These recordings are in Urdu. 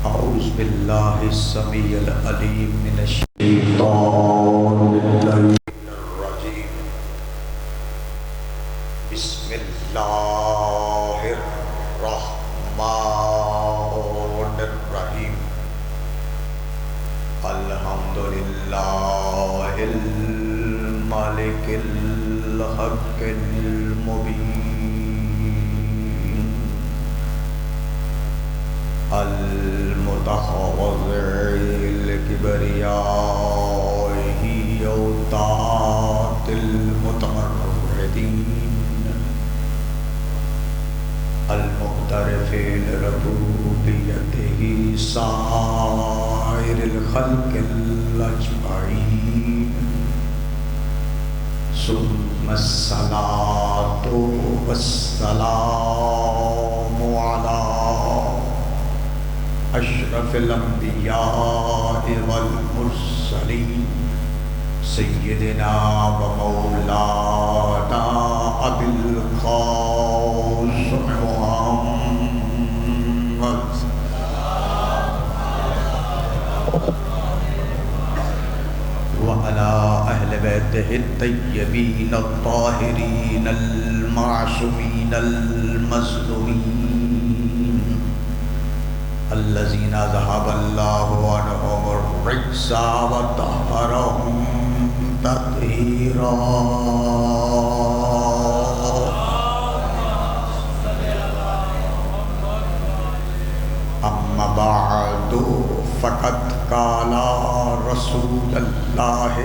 اعوذ باللہ السمیع العلیم من الشیطان الرجیم بسم اللہ الرحمن الرحیم الحمدللہ المالک الحق المبین المتخوضع لكبريائه وطاعة المتمردين المعترف لربوبيته سائر الخلق الأجمعين ثم الصلاة والسلام على اشرف الانبیاء والمرسلین سیدنا و مولانا ابی القاسم محمد وعلى اہل بیتہ الطیبین الطاہرین المعصومین المظلومین الذين ذهب الله عنهم الرجس وطهرهم تطهيرا أما بعد فقد قال رسول الله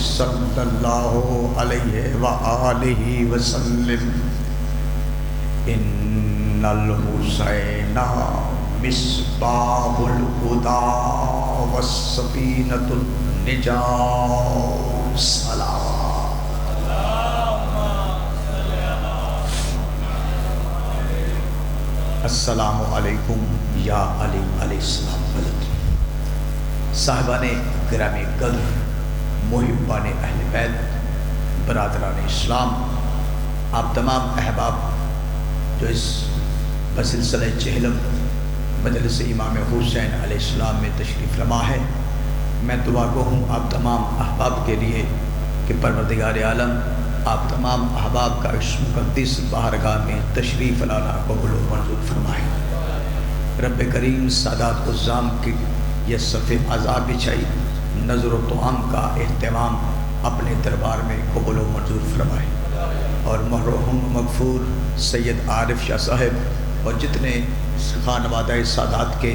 صلى الله عليه وآله وسلم إن الحسين مصباح الهدى والسفينة النجاة صلوات السلام علیکم یا علی علیہ السلام ولد صاحبان گرامی قدر محبان اہل بیت برادران اسلام آپ تمام احباب جو اس بسلسلہ چہلم مجلس امام حسین علیہ السلام میں تشریف فرما ہے، میں دعا گو ہوں آپ تمام احباب کے لیے کہ پروردگار عالم آپ تمام احباب کا اس مقدس بارگاہ میں تشریف لانا قبول و منظور فرمائے۔ رب کریم سادات عظام کی یہ صف عذاب بچھائی نظر و توام کا اہتمام اپنے دربار میں قبول و منظور فرمائے، اور مرحوم مغفور سید عارف شاہ صاحب اور جتنے خانوادہ سادات کے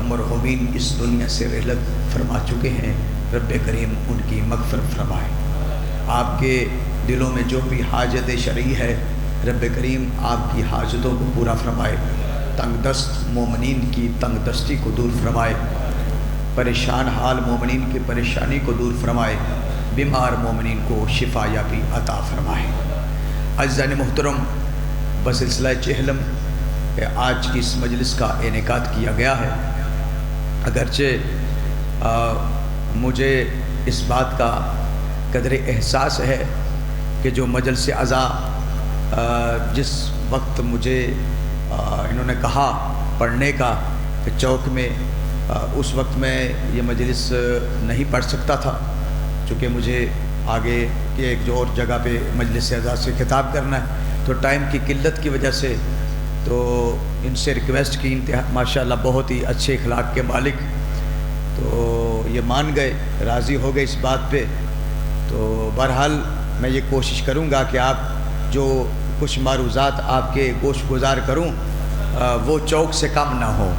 مرحومین اس دنیا سے رحلت فرما چکے ہیں، رب کریم ان کی مغفرت فرمائے۔ آپ کے دلوں میں جو بھی حاجت شرعی ہے، رب کریم آپ کی حاجتوں کو پورا فرمائے، تنگ دست مومنین کی تنگ دستی کو دور فرمائے، پریشان حال مومنین کی پریشانی کو دور فرمائے، بیمار مومنین کو شفا یابی عطا فرمائے۔ عزیزان محترم، بسلسلہ چہلم آج کی اس مجلس کا انعقاد کیا گیا ہے۔ اگرچہ مجھے اس بات کا قدر احساس ہے کہ جو مجلس عزا جس وقت مجھے انہوں نے کہا پڑھنے کا کہ چوک میں، اس وقت میں یہ مجلس نہیں پڑھ سکتا تھا، چونکہ مجھے آگے کہ ایک جو اور جگہ پہ مجلس عزا سے خطاب کرنا ہے، تو ٹائم کی قلت کی وجہ سے تو ان سے ریکویسٹ کی، انتہا ماشاءاللہ بہت ہی اچھے اخلاق کے مالک، تو یہ مان گئے، راضی ہو گئے اس بات پہ۔ تو بہرحال میں یہ کوشش کروں گا کہ آپ جو کچھ معروضات آپ کے گوش گزار کروں وہ چوک سے کم نہ ہو۔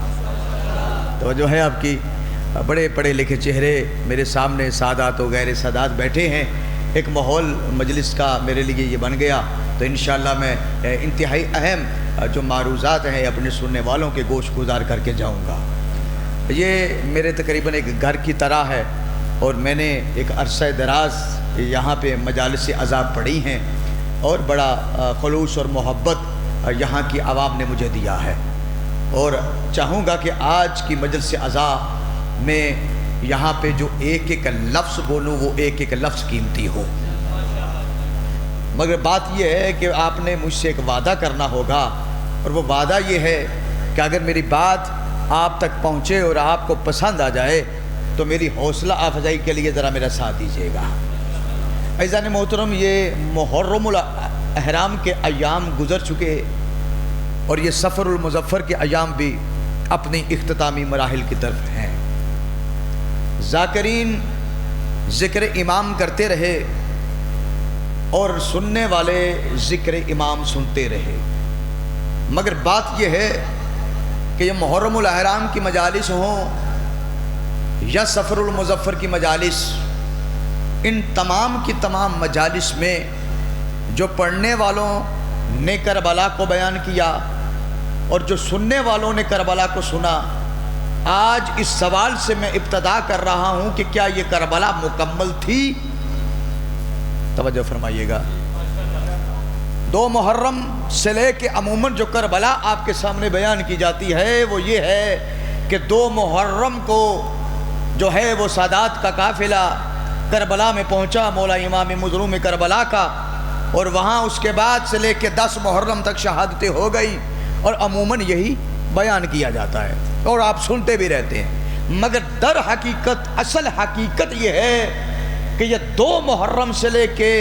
تو جو ہے آپ کی بڑے پڑھے لکھے چہرے میرے سامنے سادات و غیر سادات بیٹھے ہیں، ایک ماحول مجلس کا میرے لیے یہ بن گیا، تو انشاءاللہ میں انتہائی اہم جو معروضات ہیں اپنے سننے والوں کے گوش گزار کر کے جاؤں گا۔ یہ میرے تقریباً ایک گھر کی طرح ہے، اور میں نے ایک عرصہ دراز یہاں پہ مجالس عزا پڑھی ہیں، اور بڑا خلوص اور محبت یہاں کی عوام نے مجھے دیا ہے، اور چاہوں گا کہ آج کی مجلس عزا میں یہاں پہ جو ایک ایک لفظ بولوں وہ ایک ایک لفظ قیمتی ہو۔ مگر بات یہ ہے کہ آپ نے مجھ سے ایک وعدہ کرنا ہوگا، اور وہ وعدہ یہ ہے کہ اگر میری بات آپ تک پہنچے اور آپ کو پسند آ جائے تو میری حوصلہ افزائی کے لیے ذرا میرا ساتھ دیجیے گا۔ عزیزان محترم، یہ محرم الاحرام کے ایام گزر چکے اور یہ سفر المظفر کے ایام بھی اپنی اختتامی مراحل کی طرف ہیں۔ ذاکرین ذکر امام کرتے رہے اور سننے والے ذکر امام سنتے رہے، مگر بات یہ ہے کہ یہ محرم الاحرام کی مجالس ہوں یا سفر المظفر کی مجالس، ان تمام کی تمام مجالس میں جو پڑھنے والوں نے کربلا کو بیان کیا اور جو سننے والوں نے کربلا کو سنا، آج اس سوال سے میں ابتدا کر رہا ہوں کہ کیا یہ کربلا مکمل تھی؟ توجہ فرمائیے گا۔ 2 محرم سے لے کے عموماً جو کربلا آپ کے سامنے بیان کی جاتی ہے وہ یہ ہے کہ 2 محرم کو جو ہے وہ سادات کا قافلہ کربلا میں پہنچا، مولا امام مظلوم کربلا کا، اور وہاں اس کے بعد سے لے کے 10 محرم تک شہادتیں ہو گئی، اور عموماً یہی بیان کیا جاتا ہے اور آپ سنتے بھی رہتے ہیں، مگر در حقیقت اصل حقیقت یہ ہے کہ یہ 2 محرم سے لے کے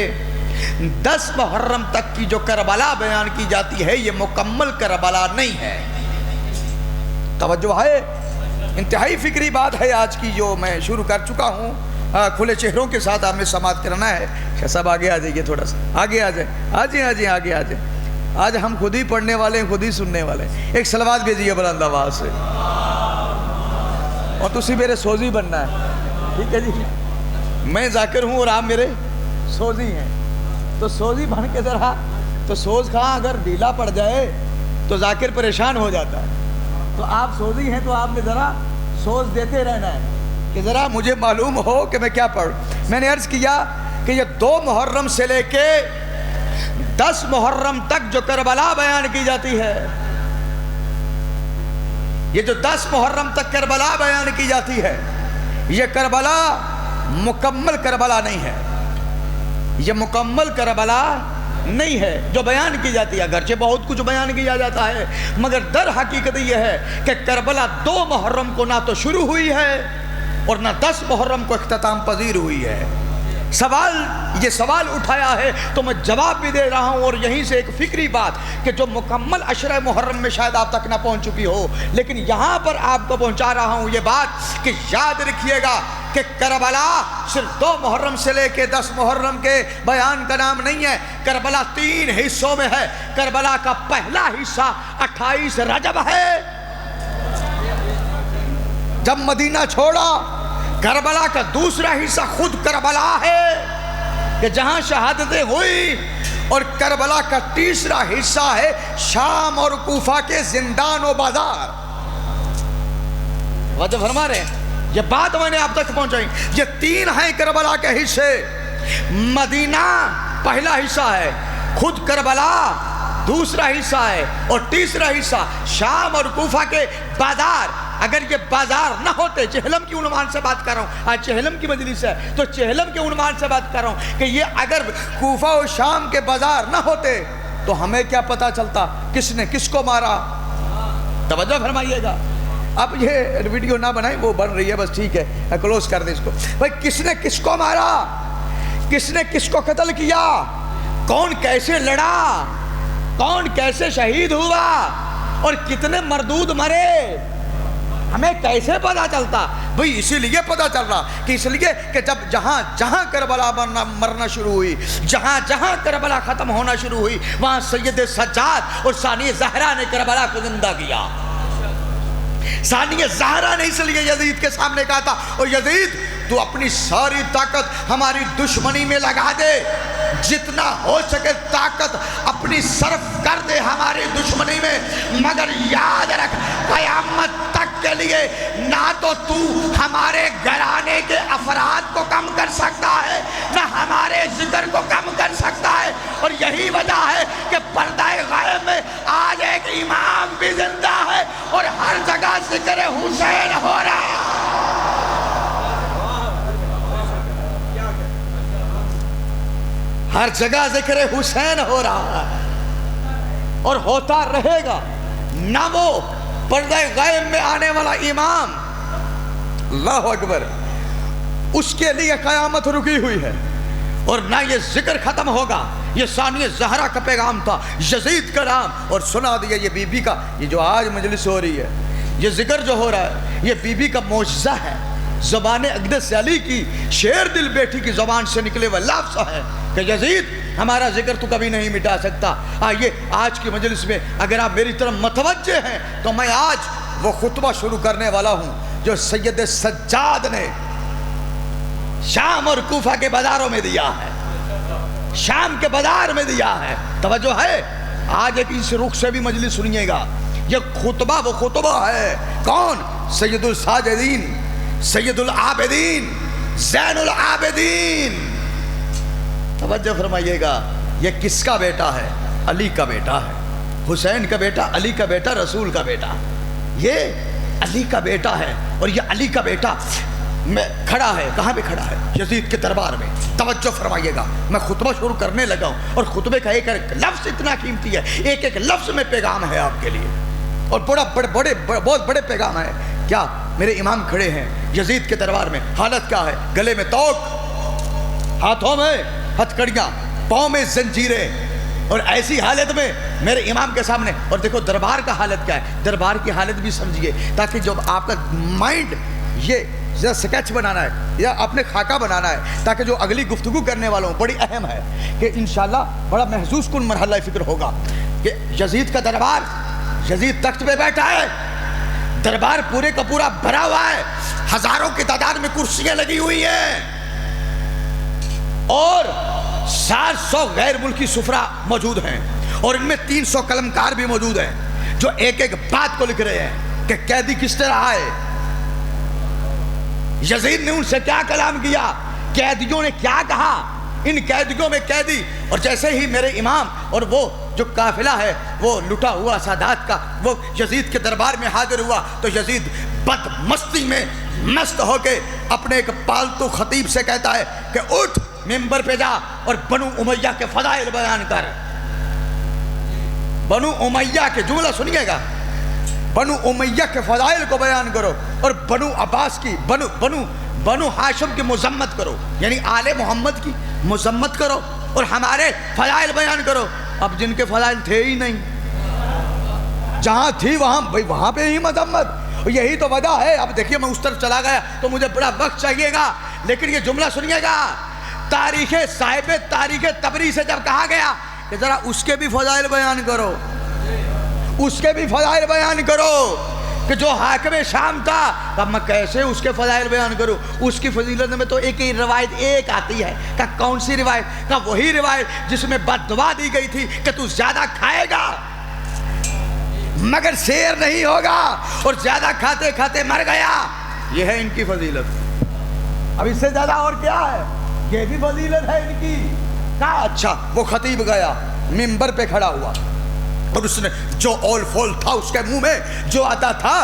10 محرم تک کی جو کربلا بیان کی جاتی ہے یہ مکمل کربلا نہیں ہے۔ توجہ ہے، انتہائی فکری بات ہے آج کی جو میں شروع کر چکا ہوں۔ کھلے چہروں کے ساتھ آپ نے سماعت کرنا ہے۔ شاہ صاحب آگے آ جائیے، تھوڑا سا آگے آ جائیں، آگے آ جائیں۔ آج ہم خود ہی پڑھنے والے ہیں، خود ہی سننے والے ہیں۔ ایک صلوات بھیجیے بلند آواز سے، اور تسی میرے سوزی بننا ہے، ٹھیک ہے جی؟ میں ذاکر ہوں اور آپ میرے سوزی ہیں، تو سوزی بن کے ذرا، تو سوز کھاں اگر ڈھیلا پڑ جائے تو ذاکر پریشان ہو جاتا ہے، تو آپ سوزی ہیں تو آپ نے ذرا سوز دیتے رہنا ہے کہ ذرا مجھے معلوم ہو کہ میں کیا پڑھوں۔ میں نے عرض کیا کہ یہ 2 محرم سے لے کے 10 محرم تک جو کربلا بیان کی جاتی ہے، یہ جو 10 محرم تک کربلا بیان کی جاتی ہے، یہ کربلا مکمل کربلا نہیں ہے، یہ مکمل کربلا نہیں ہے جو بیان کی جاتی ہے۔ اگرچہ بہت کچھ بیان کیا جاتا ہے، مگر در حقیقت یہ ہے کہ کربلا 2 محرم کو نہ تو شروع ہوئی ہے اور نہ 10 محرم کو اختتام پذیر ہوئی ہے۔ یہ سوال اٹھایا ہے تو میں جواب بھی دے رہا ہوں، اور یہیں سے ایک فکری بات کہ جو مکمل عشرہ محرم میں شاید آپ تک نہ پہنچ چکی ہو، لیکن یہاں پر آپ کو پہنچا رہا ہوں یہ بات کہ یاد رکھیے گا کہ کربلا صرف 2 محرم سے لے کے 10 محرم کے بیان کا نام نہیں ہے۔ کربلا 3 حصوں میں ہے۔ کربلا کا پہلا حصہ 28 رجب ہے، جب مدینہ چھوڑا۔ کربلا کا دوسرا حصہ خود کربلا ہے کہ جہاں شہادتیں ہوئی، اور کربلا کا تیسرا حصہ ہے شام اور کوفہ کے زندان و بازار۔ وجہ فرما رہے ہیں، یہ بات میں نے آپ تک پہنچائی۔ یہ 3 ہیں کربلا کے حصے۔ مدینہ پہلا حصہ ہے، خود کربلا دوسرا حصہ ہے، اور تیسرا حصہ شام اور کوفہ کے بازار۔ اگر یہ بازار نہ ہوتے، چہلم کی عنوان سے بات کر رہا ہوں، آج چہلم کی مجلس ہے تو چہلم کے عنوان سے بات کر رہا ہوں کہ یہ اگر کوفہ و شام کے بازار نہ ہوتے تو ہمیں کیا پتا چلتا کس نے کس کو مارا؟ توجہ فرمائیے گا۔ اب یہ ویڈیو نہ بنائیں، وہ بن رہی ہے بس، ٹھیک ہے، کلوز کر دیں اس کو۔ بھائی کس نے کس کو مارا، کس نے کس کو قتل کیا، کون کیسے لڑا، کون کیسے شہید ہوا، اور کتنے مردود مرے، ہمیں کیسے پتا چلتا؟ بھئی اسی لیے پتا چل رہا کہ اس لیے کہ جب جہاں جہاں کربلا مرنا شروع ہوئی، جہاں جہاں کربلا ختم ہونا شروع ہوئی، وہاں سید سجاد اور ثانی زہرا نے کربلا کو زندہ کیا۔ ثانی زہرا نے اس لیے یزید کے سامنے کہا تھا، اور یزید تو اپنی ساری طاقت ہماری دشمنی میں لگا دے، جتنا ہو سکے طاقت اپنی صرف کر دے ہماری دشمنی میں، مگر یاد رکھ قیامت تک کے لیے نہ تو ہمارے گھرانے کے افراد کو کم کر سکتا ہے، نہ ہمارے ذکر کو کم کر سکتا ہے۔ اور یہی وجہ ہے کہ پردہ غیب میں آج ایک امام بھی زندہ ہے اور ہر جگہ ذکر حسین ہو رہا ہے۔ ہر جگہ ذکر حسین ہو رہا ہے اور ہوتا رہے گا. نہ وہ پردہ غائب میں آنے والا امام، اللہ اکبر، اس کے لیے قیامت رکی ہوئی ہے، اور نہ یہ ذکر ختم ہوگا. یہ ثانیہ زہرا کا پیغام تھا، یزید کا نام، اور سنا دیا یہ بی بی کا. یہ جو آج مجلس ہو رہی ہے، یہ ذکر جو ہو رہا ہے، یہ بی بی کا معجزہ ہے. زبان اقدس علی کی شیر دل بیٹی کی زبان سے نکلے وہ لفظ ہے کہ یزید ہمارا ذکر تو کبھی نہیں مٹا سکتا. آئیے آج کی مجلس میں اگر آپ میری طرف متوجہ ہیں تو میں آج وہ خطبہ شروع کرنے والا ہوں جو سید سجاد نے شام اور کوفہ کے بازاروں میں دیا ہے، شام کے بازار میں دیا ہے. توجہ ہے، آج ایک اس رخ سے بھی مجلس سنیے گا. یہ خطبہ وہ خطبہ ہے، کون؟ سید الساجدین، سید العابدین، زین العابدین. توجہ فرمائیے گا. یہ کس کا بیٹا ہے؟ علی کا بیٹا ہے، حسین کا بیٹا، علی کا بیٹا، رسول کا بیٹا. یہ علی کا بیٹا ہے، اور یہ علی کا بیٹا میں کھڑا ہے. کہاں پہ کھڑا ہے؟ یزید کے دربار میں. توجہ فرمائیے گا، میں خطبہ شروع کرنے لگا ہوں، اور خطبے کا ایک ایک لفظ اتنا قیمتی ہے، ایک ایک لفظ میں پیغام ہے آپ کے لیے، اور بہت بڑے پیغام ہے. کیا میرے امام کھڑے ہیں یزید کے دربار میں، حالت کیا ہے؟ گلے میں توق، ہاتھوں میں ہتھکڑیاں، پاؤں میں زنجیریں، اور ایسی حالت میں میرے امام کے سامنے. اور دیکھو دربار کا حالت کیا ہے، دربار کی حالت بھی سمجھیے، تاکہ جب آپ کا مائنڈ یہ سکیچ بنانا ہے یا اپنے خاکہ بنانا ہے، تاکہ جو اگلی گفتگو کرنے والوں بڑی اہم ہے کہ انشاءاللہ بڑا محسوس کن مرحلہ فکر ہوگا کہ یزید کا دربار، یزید تخت پہ بیٹھا ہے، دربار پورے کا پورا بھرا ہوا ہے، ہزاروں کی تعداد میں کرسیاں لگی ہوئی ہیں، اور 700 غیر ملکی سفرا موجود ہیں، اور ان میں 300 قلمکار بھی موجود ہیں جو ایک ایک بات کو لکھ رہے ہیں کہ قیدی کس طرح آئے، یزید نے ان سے کیا کلام کیا، قیدیوں نے کیا کہا، ان قیدیوں میں قیدی. اور جیسے ہی میرے امام اور وہ جو قافلہ ہے وہ لٹا ہوا سادات کا وہ یزید کے دربار میں حاضر ہوا، تو یزید بد مستی میں مست ہو کے اپنے ایک پالتو خطیب سے کہتا ہے کہ اٹھ منبر پہ جا اور بنو امیہ کے فضائل بیان کر. بنو امیہ کے، جملہ سنیے گا، بنو امیہ کے فضائل کو بیان کرو، اور بنو عباس کی، بنو ہاشم کی مذمت کرو، یعنی آل محمد کی مذمت کرو، اور ہمارے فضائل بیان کرو. اب جن کے فضائل تھے ہی نہیں، جہاں تھی وہاں پہ ہی مذمت. یہی تو وجہ ہے. اب دیکھیے میں اس طرف چلا گیا تو مجھے بڑا وقت چاہیے گا، لیکن یہ جملہ سنیے گا. تاریخ صاحب تاریخ تبری سے جب کہا گیا کہ ذرا اس کے بھی فضائل بیان کرو، اس کے بھی فضائل بیان کرو کہ جو حاکم شام تھا، اب میں کیسے اس کے فضائل بیان کروں؟ اس کی فضیلت میں تو ایک ہی روایت ایک آتی ہے. کہ کون سی روایت؟ کہ وہی روایت جس میں بد دعا دی گئی تھی کہ تو زیادہ کھائے گا مگر شیر نہیں ہوگا، اور زیادہ کھاتے کھاتے مر گیا. یہ ہے ان کی فضیلت. اب اس سے زیادہ اور کیا ہے؟ یہ بھی فضیلت ہے ان کی. کہا اچھا. وہ خطیب گیا، منبر پہ کھڑا ہوا، اور اس نے جو اول فول تھا اس کے منہ میں، جو آتا تھا،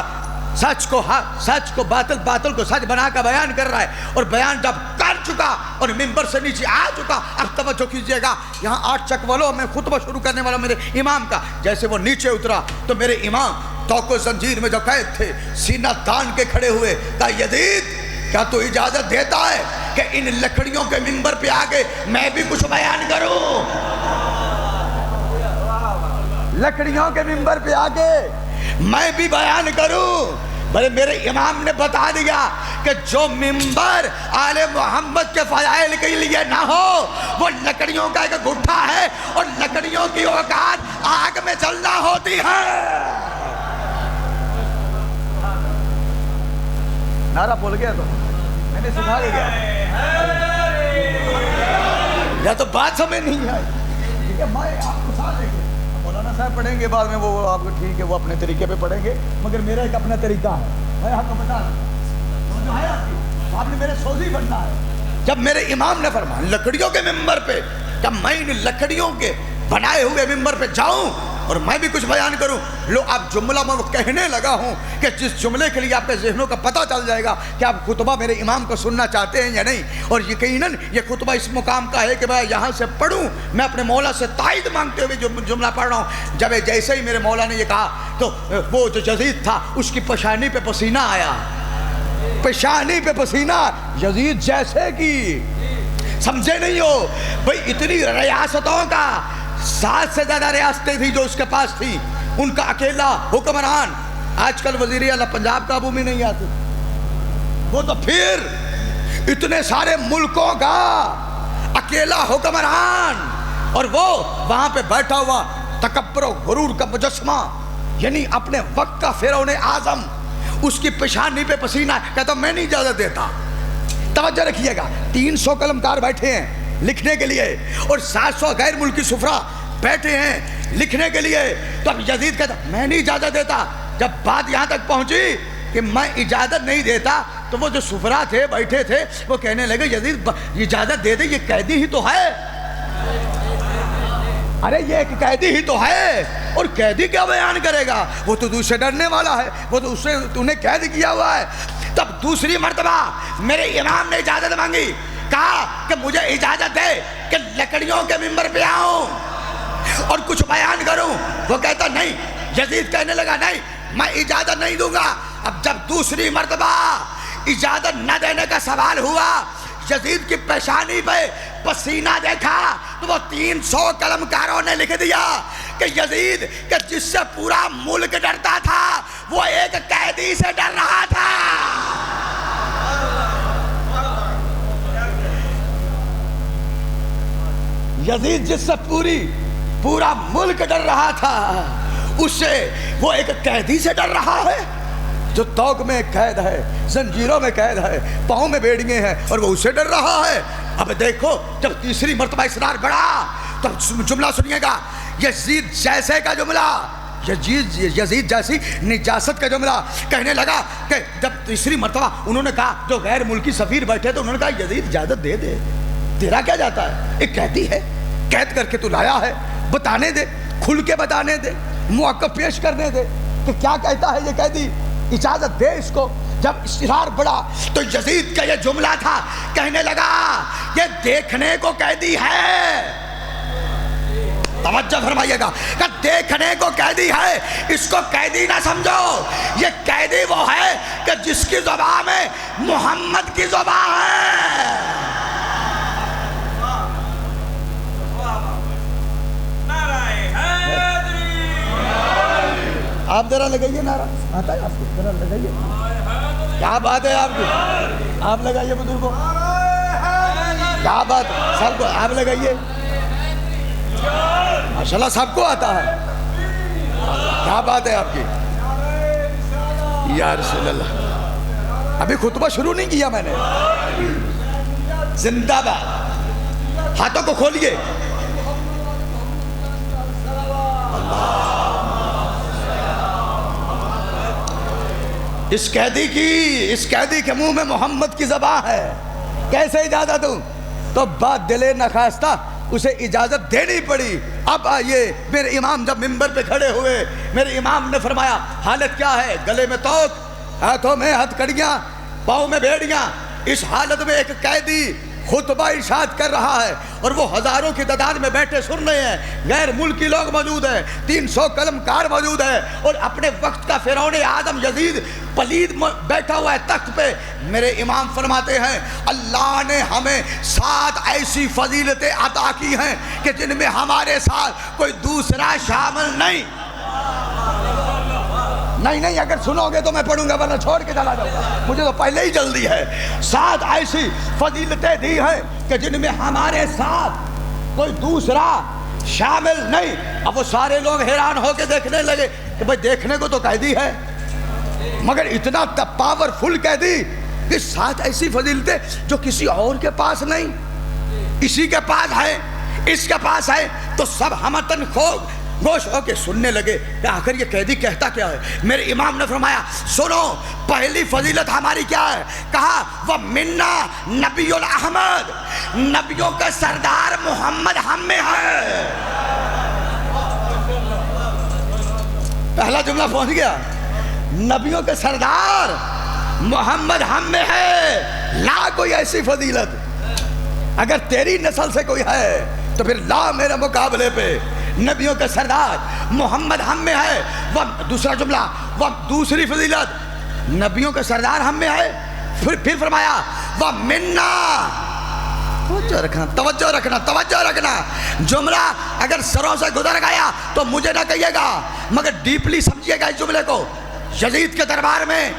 سچ کو باطل کو سچ بنا کر بیان کر رہا ہے. اور بیان جب کر چکا اور منبر سے نیچے آ چکا، اب توجہ کیجئے گا، یہاں 8 چک والوں میں خطبہ شروع کرنے والا میرے امام کا. جیسے وہ نیچے اترا تو میرے امام توق و زنجیر میں جو قید تھے سینہ تان کے کھڑے ہوئے. کہا یزید کیا تو اجازت دیتا ہے کہ ان لکڑیوں کے منبر پہ آگے میں بھی کچھ بیان کروں؟ لکڑیوں کے منبر پہ آگے میں بھی بیان کروں؟ بھلے میرے امام نے بتا دیا کہ جو منبر آل محمد کے فضائل کے لیے نہ ہو وہ لکڑیوں کا ایک گٹھا ہے، اور لکڑیوں کی اوقات آگ میں جلنا ہوتی ہے. نعرہ بول گیا تو میں نے سکھا دیا یا تو بات سمجھ نہیں آئی. ٹھیک ہے، میں آپ کو ساتھ دیں گے، مولانا صاحب پڑھیں گے بعد میں، وہ آپ کو ٹھیک ہے وہ اپنے طریقے پہ پڑھیں گے، مگر میرا ایک اپنا طریقہ ہے. میں آپ کو بتا رہا ہوں، آپ نے میرے سوزی بننا ہے. جب میرے امام نے فرمایا لکڑیوں کے ممبر پہ، جب میں ان لکڑیوں کے بنائے ہوئے ممبر پہ جاؤں اور میں بھی کچھ بیان کروں. لو اب جملہ میں کہنے لگا ہوں کہ جس جملے کے لیے آپ کے ذہنوں کا پتہ چل جائے گا کہ آپ خطبہ میرے امام کو سننا چاہتے ہیں یا نہیں. اور یقیناً یہ خطبہ اس مقام کا ہے کہ میں یہاں سے پڑھوں, میں اپنے مولا سے تائید مانگتے ہوئے جو جملہ پڑھ رہا ہوں. جب جیسے ہی میرے مولا نے یہ کہا تو وہ جو یزید تھا اس کی پیشانی پہ پسینہ آیا, پیشانی پہ پسینہ. یزید جیسے کی سمجھے نہیں ہو بھئی, اتنی ریاستوں کا 7 سے زیادہ ریاستیں تھی جو اس کے پاس تھی, ان کا اکیلا حکمران. آج کل وزیر اعلیٰ پنجاب کا ابو بھی نہیں آتے, وہ تو پھر اتنے سارے ملکوں کا اکیلا حکمران, اور وہ وہاں پہ بیٹھا ہوا تکبر و غرور کا مجسمہ, یعنی اپنے وقت کا فرعون اعظم. اس کی پیشانی پہ پسینہ, کہتا میں نہیں اجازت دیتا. توجہ رکھیے گا, 300 قلمکار بیٹھے ہیں لکھنے کے لیے اور 700 غیر ملکی سفراء بیٹھے ہیں لکھنے کے لیے. تو اب یزید کہتا میں نہیں اجازت دیتا. جب بات یہاں تک پہنچی کہ میں اجازت نہیں دیتا تو وہ جو سفراء تھے بیٹھے تھے وہ کہنے لگے یزید اجازت دے دے, یہ قیدی ہی تو ہے. ارے یہ ایک قیدی ہی تو ہے, اور قیدی کیا بیان کرے گا, وہ تو دوسرے ڈرنے والا ہے, وہ تو اسے تو نے قید کیا ہوا ہے. تب دوسری مرتبہ میرے امام نے اجازت مانگی, کہا کہ مجھے اجازت دے کہ لکڑیوں کے ممبر پہ آؤں اور کچھ بیان کروں. وہ کہتا نہیں. یزید کہنے لگا نہیں میں اجازت نہیں دوں گا. اب جب دوسری مرتبہ اجازت نہ دینے کا سوال ہوا, یزید کی پیشانی پہ پسینہ دیکھا تو وہ 300 قلمکاروں نے لکھ دیا کہ یزید کہ جس سے پورا ملک ڈرتا تھا وہ ایک قیدی سے ڈر رہا تھا. یزید جس سے پورا ملک ڈر رہا تھا اس سے وہ ایک قیدی سے ڈر رہا ہے جو توق میں قید ہے, زنجیروں میں قید ہے, پاؤں میں بیڑیاں ہیں, اور وہ اسے ڈر رہا ہے. اب دیکھو جب تیسری مرتبہ اصرار بڑھا تب جملہ سنیے گا, یزید جیسے کا جملہ, یزید جیسی نجاست کا جملہ کہنے لگا کہ جب تیسری مرتبہ انہوں نے کہا, جو غیر ملکی سفیر بیٹھے تو انہوں نے کہا یزید اجازت دے دے, تیرا کیا جاتا ہے, ایک قیدی ہے, قید کر کے تو لایا ہے, بتانے دے, کھل کے بتانے دے, موقف پیش کرنے دے کہ کیا کہتا ہے یہ قیدی, اجازت دے اس کو. جب اصرار بڑھا تو یزید کا یہ جملہ تھا, کہنے لگا یہ دیکھنے کو قیدی ہے. توجہ فرمائیے گا, کہ دیکھنے کو قیدی ہے, اس کو قیدی نہ سمجھو. یہ قیدی وہ ہے کہ جس کی زبان میں محمد کی زبان ہے. آپ ذرا لگائیے نعرہ, آتا ہے آپ کو, ذرا لگائیے. کیا بات ہے آپ کی, آپ لگائیے بزرگوں, کیا بات, سب کو آپ لگائیے. ماشاءاللہ سب کو آتا ہے, کیا بات ہے آپ کی. یا رسول اللہ, ابھی خطبہ شروع نہیں کیا میں نے. زندہ باد, ہاتھوں کو کھولیے. اس قیدی کے منہ میں محمد کی زبان ہے, کیسے اجازت دوں. تو بات دلے نخواستہ اسے اجازت دینی پڑی. اب آئیے, میرے امام جب ممبر پہ کھڑے ہوئے, میرے امام نے فرمایا حالت کیا ہے, گلے میں توق, ہاتھوں میں ہتھ کڑیاں, پاؤں میں بیڑیاں. اس حالت میں ایک قیدی خطبہ ارشاد کر رہا ہے اور وہ ہزاروں کی تعداد میں بیٹھے سن رہے ہیں, غیر ملکی لوگ موجود ہیں, 300 قلمکار موجود ہیں, اور اپنے وقت کا فرعون اعظم یزید پلید بیٹھا ہوا ہے تخت پہ. میرے امام فرماتے ہیں اللہ نے ہمیں 7 ایسی فضیلتیں عطا کی ہیں کہ جن میں ہمارے ساتھ کوئی دوسرا شامل نہیں. نہیں, اگر سنو گے تو میں پڑھوں گا, ورنہ چھوڑ کے چلا جاؤں گا, مجھے تو پہلے ہی جلدی ہے. 7 ایسی فضیلتیں دی ہیں کہ جن میں ہمارے ساتھ کوئی دوسرا شامل نہیں. اب وہ سارے لوگ حیران ہو کے دیکھنے لگے کہ بھئی دیکھنے کو تو قیدی ہے, مگر اتنا پاورفل قیدی کہ 7 ایسی فضیلتیں جو کسی اور کے پاس نہیں, اسی کے پاس ہے, اس کے پاس ہے. تو سب ہمتن گوش ہو کے سننے لگے کہ آخر یہ قیدی کہتا کیا ہے. میرے امام نے فرمایا سنو, پہلی فضیلت ہماری کیا ہے, کہا وہ منا نبی الاحمد, نبیوں کا سردار محمد ہم میں ہے. پہلا جملہ پہنچ گیا. نبیوں کے سردار محمد ہم میں ہے، لا کوئی ایسی فضیلت. اگر تیری نسل سے کوئی ہے تو پھر لا میرے مقابلے پہ. نبیوں کے سردار محمد ہم میں ہے. وہ دوسرا جملہ، وہ دوسری فضیلت، نبیوں کے سردار ہم میں ہے. پھر فرمایا وہ منا. توجہ رکھنا، توجہ رکھنا، توجہ رکھنا. جملہ اگر سروں سے گزر گیا تو مجھے نہ کہیے گا، مگر ڈیپلی سمجھیے گا اس جملے کو. یزید کے دربار میں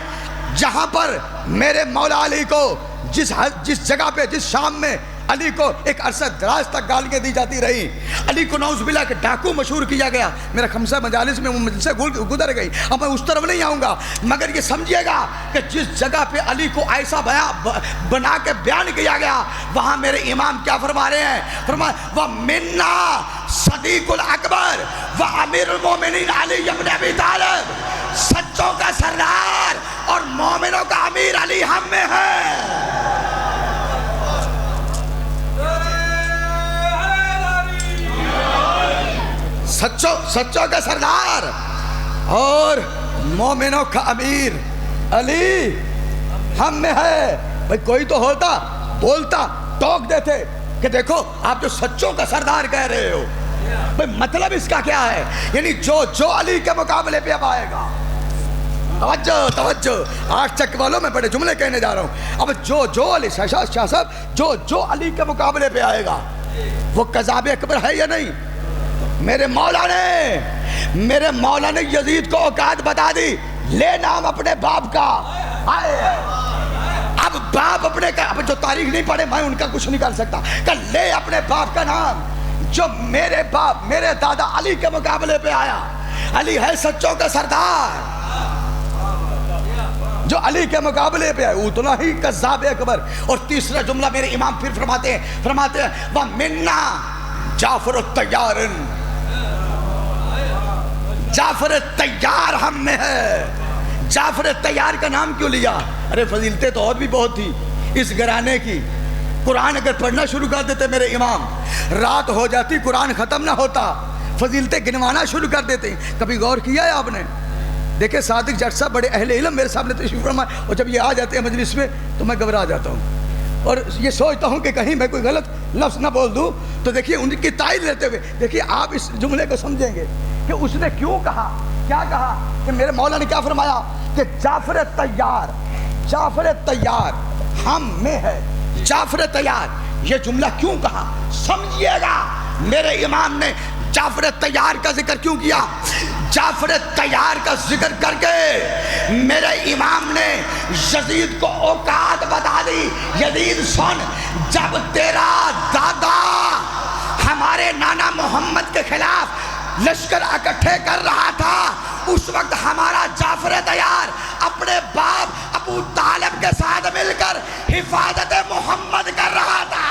جہاں پر میرے مولا علی کو جس جگہ پہ، جس شام میں علی کو ایک عرصہ دراز تک گالیاں دی جاتی رہی، علی کو نعوذ باللہ کہ ڈاکو مشہور کیا گیا. میرا خمسہ مجالس میں وہ مجلسیں گزر گئی، اب میں اس طرف نہیں آؤں گا، مگر یہ سمجھیے گا کہ جس جگہ پہ علی کو ایسا بنا کے بیان کیا گیا، وہاں میرے امام کیا فرما رہے ہیں؟ فرما وہ منا صدیق الاکبر و امیر المومنین علی ابن ابی طالب. سچوں کا سردار اور مومنوں کا امیر علی ہم میں ہے. سچوں کا سردار اور مومنوں کا امیر علی ہم میں ہے. بھئی کوئی تو ہوتا، بولتا، ٹوک دیتے کہ دیکھو آپ جو سچوں کا سردار کہہ رہے ہو، بھئی مطلب اس کا کیا ہے؟ یعنی جو علی کے مقابلے پہ اب آئے گا. توجہ توجہ، 8 چک والوں میں بڑے جملے کہنے جا رہا ہوں. اب جو علی شاہ صاحب جو علی کے مقابلے پہ آئے گا وہ کذاب اکبر ہے یا نہیں؟ میرے مولا نے یزید کو اوقات بتا دی. لے نام اپنے باپ کا. اب باپ اپنے کا، اب جو تاریخ نہیں پڑھے میں ان کا کچھ نہیں کر سکتا، کہ لے اپنے باپ کا نام. جو میرے باپ، میرے دادا علی کے مقابلے پہ آیا. علی ہے سچوں کا سردار. جو علی کے مقابلے پہ آئے اتنا ہی کذاب اکبر. اور تیسرا جملہ میرے امام پھر فرماتے ہیں وہ منا جعفر الطیار. جعفر طیار ہم میں ہے. جعفر طیار کا نام کیوں لیا؟ ارے فضیلتیں تو اور بھی بہت تھی اس گھرانے کی. قرآن اگر پڑھنا شروع کر دیتے میرے امام، رات ہو جاتی قرآن ختم نہ ہوتا، فضیلتیں گنوانا شروع کر دیتے. کبھی غور کیا ہے آپ نے؟ دیکھیں صادق جٹ صاحب بڑے اہل علم میرے سامنے تشریف فرمائے، اور جب یہ آ جاتے ہیں مجلس میں تو میں گھبرا جاتا ہوں اور یہ سوچتا ہوں کہ کہیں میں کوئی غلط لفظ نہ بول دوں. تو دیکھیے ان کی تائید لیتے ہوئے دیکھیے آپ اس جملے کو سمجھیں گے کہ اس نے کیوں کہا، کیا کہا، کہ میرے مولا نے کیا فرمایا کہ جعفر طیار ہم میں ہے. جعفر طیار یہ جملہ کیوں کہا سمجھیے گا. میرے امام نے جعفر طیار کا ذکر کیوں کیا؟ جعفر طیار کا ذکر کر کے میرے امام نے یزید کو اوقات بتا دی. یزید سن، جب تیرا دادا ہمارے نانا محمد کے خلاف لشکر اکٹھے کر رہا تھا، اس وقت ہمارا جعفر طیار اپنے باپ ابو طالب کے ساتھ مل کر حفاظت محمد کر رہا تھا.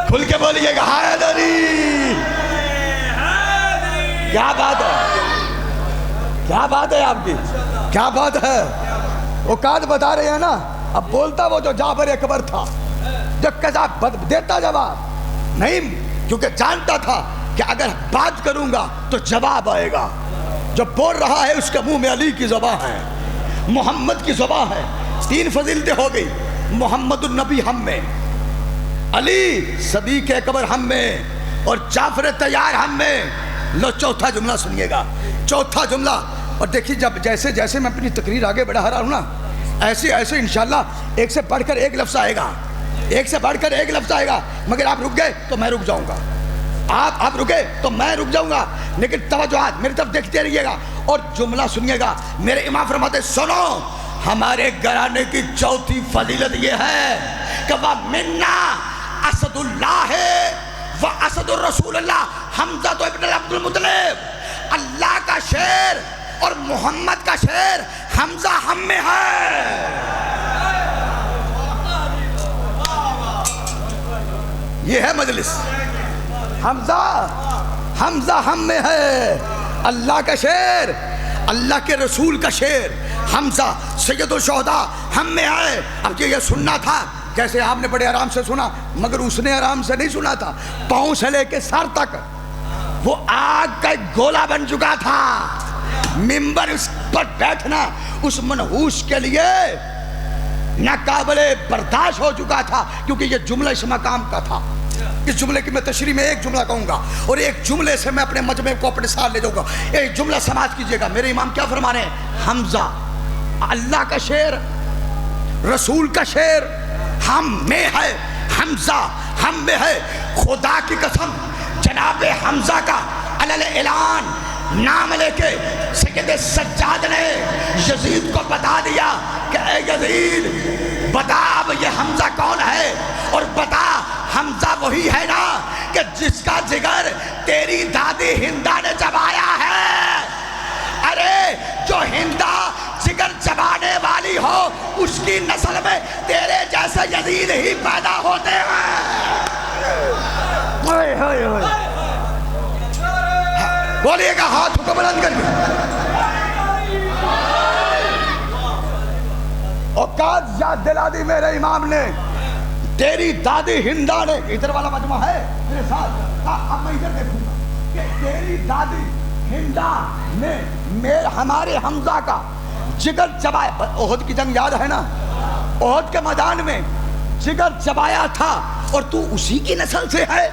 کھل کے بولیے گا حیدری. کیا بات ہے، کیا بات ہے آپ کی، کیا بات ہے. اوقات بتا رہے ہیں نا. اب بولتا وہ جو جعفر اکبر تھا، جو کذاب دیتا جواب نہیں، کیونکہ جانتا تھا کہ اگر بات کروں گا تو جواب آئے گا. جو بول رہا ہے اس کے منہ میں علی کی زبان ہے، محمد کی زبان ہے. 3 فضیلتیں ہو گئی. محمد النبی ہم میں، علی صدیق اکبر ہم میں، اور جعفر طیار ہم میں. لو چوتھا جملہ سنیے گا. چوتھا جملہ، اور دیکھیے جب جیسے جیسے میں اپنی تقریر آگے بڑھا رہا ہوں نا، ایسے ایسے انشاءاللہ ایک سے بڑھ کر ایک لفظ آئے گا، ایک سے بڑھ کر ایک لفظ آئے گا. مگر آپ رک گئے تو میں رک جاؤں گا، آپ رکے تو میں رک جاؤں گا. لیکن توجہات میری طرف دیکھتے رہیے گا اور جملہ سنیے گا. میرے امام فرماتے سنو، ہمارے گھرانے کی چوتھی فضیلت یہ ہے کہ وہ منا اسد اللہ ہے و اسد الرسول اللہ. حمزہ تو ابن عبد المطلب، اللہ کا شیر اور محمد کا شیر حمزہ ہم میں ہے. یہ ہے مجلس. حمزہ ہم میں ہے. اللہ کا شیر، اللہ کے رسول کا شیر حمزہ سید الشہداء ہم میں ہے. اب یہ سننا تھا جیسے آپ نے بڑے آرام سے سنا، مگر اس نے آرام سے نہیں سنا تھا، پاؤں سے لے کے سر تک وہ آگ کا ایک گولا بن چکا تھا۔ منبر اس پر بیٹھنا اس منحوس کے لیے ناقابل برداشت ہو چکا تھا، کیونکہ یہ جملہ اس مقام کا تھا۔ اس جملے کی میں تشریح میں ایک جملہ کہوں گا اور ایک جملے سے میں اپنے مجمع کو اپنے ساتھ لے جاؤں گا۔ ایک جملہ سماعت کیجئے گا، میرے امام کیا فرما رہے ہیں؟ حمزہ اللہ کا شعر، رسول کا شعر، ہم میں ہے، حمزہ ہم میں ہے۔ خدا کی قسم جناب حمزہ کا علل اعلان نام لے کے سید سجاد نے یزید کو بتا دیا کہ اے یزید بتا اب یہ حمزہ کون ہے، اور بتا حمزہ وہی ہے نا کہ جس کا جگر تیری دادی ہندہ نے چبایا ہے۔ ارے جو ہندہ جگر چبانے والی ہو اس کی نسل میں تیرے جیسے یزید ہی پیدا ہوتے ہیں۔ بولیے گا ہاتھ کو بلند کر کے۔ اوقات یاد دلا دی میرے امام نے، تیری دادی ہندہ نے، ادھر والا مجمع ہے میرے ساتھ، اب میں ادھر دیکھوں گا کہ تیری دادی ہندہ نے ہمارے حمزہ کا جگر چبایا۔ احد کی جنگ یاد ہے نا، احد کے میدان میں جگر چبایا تھا، اور تو اسی کی نسل سے ہے،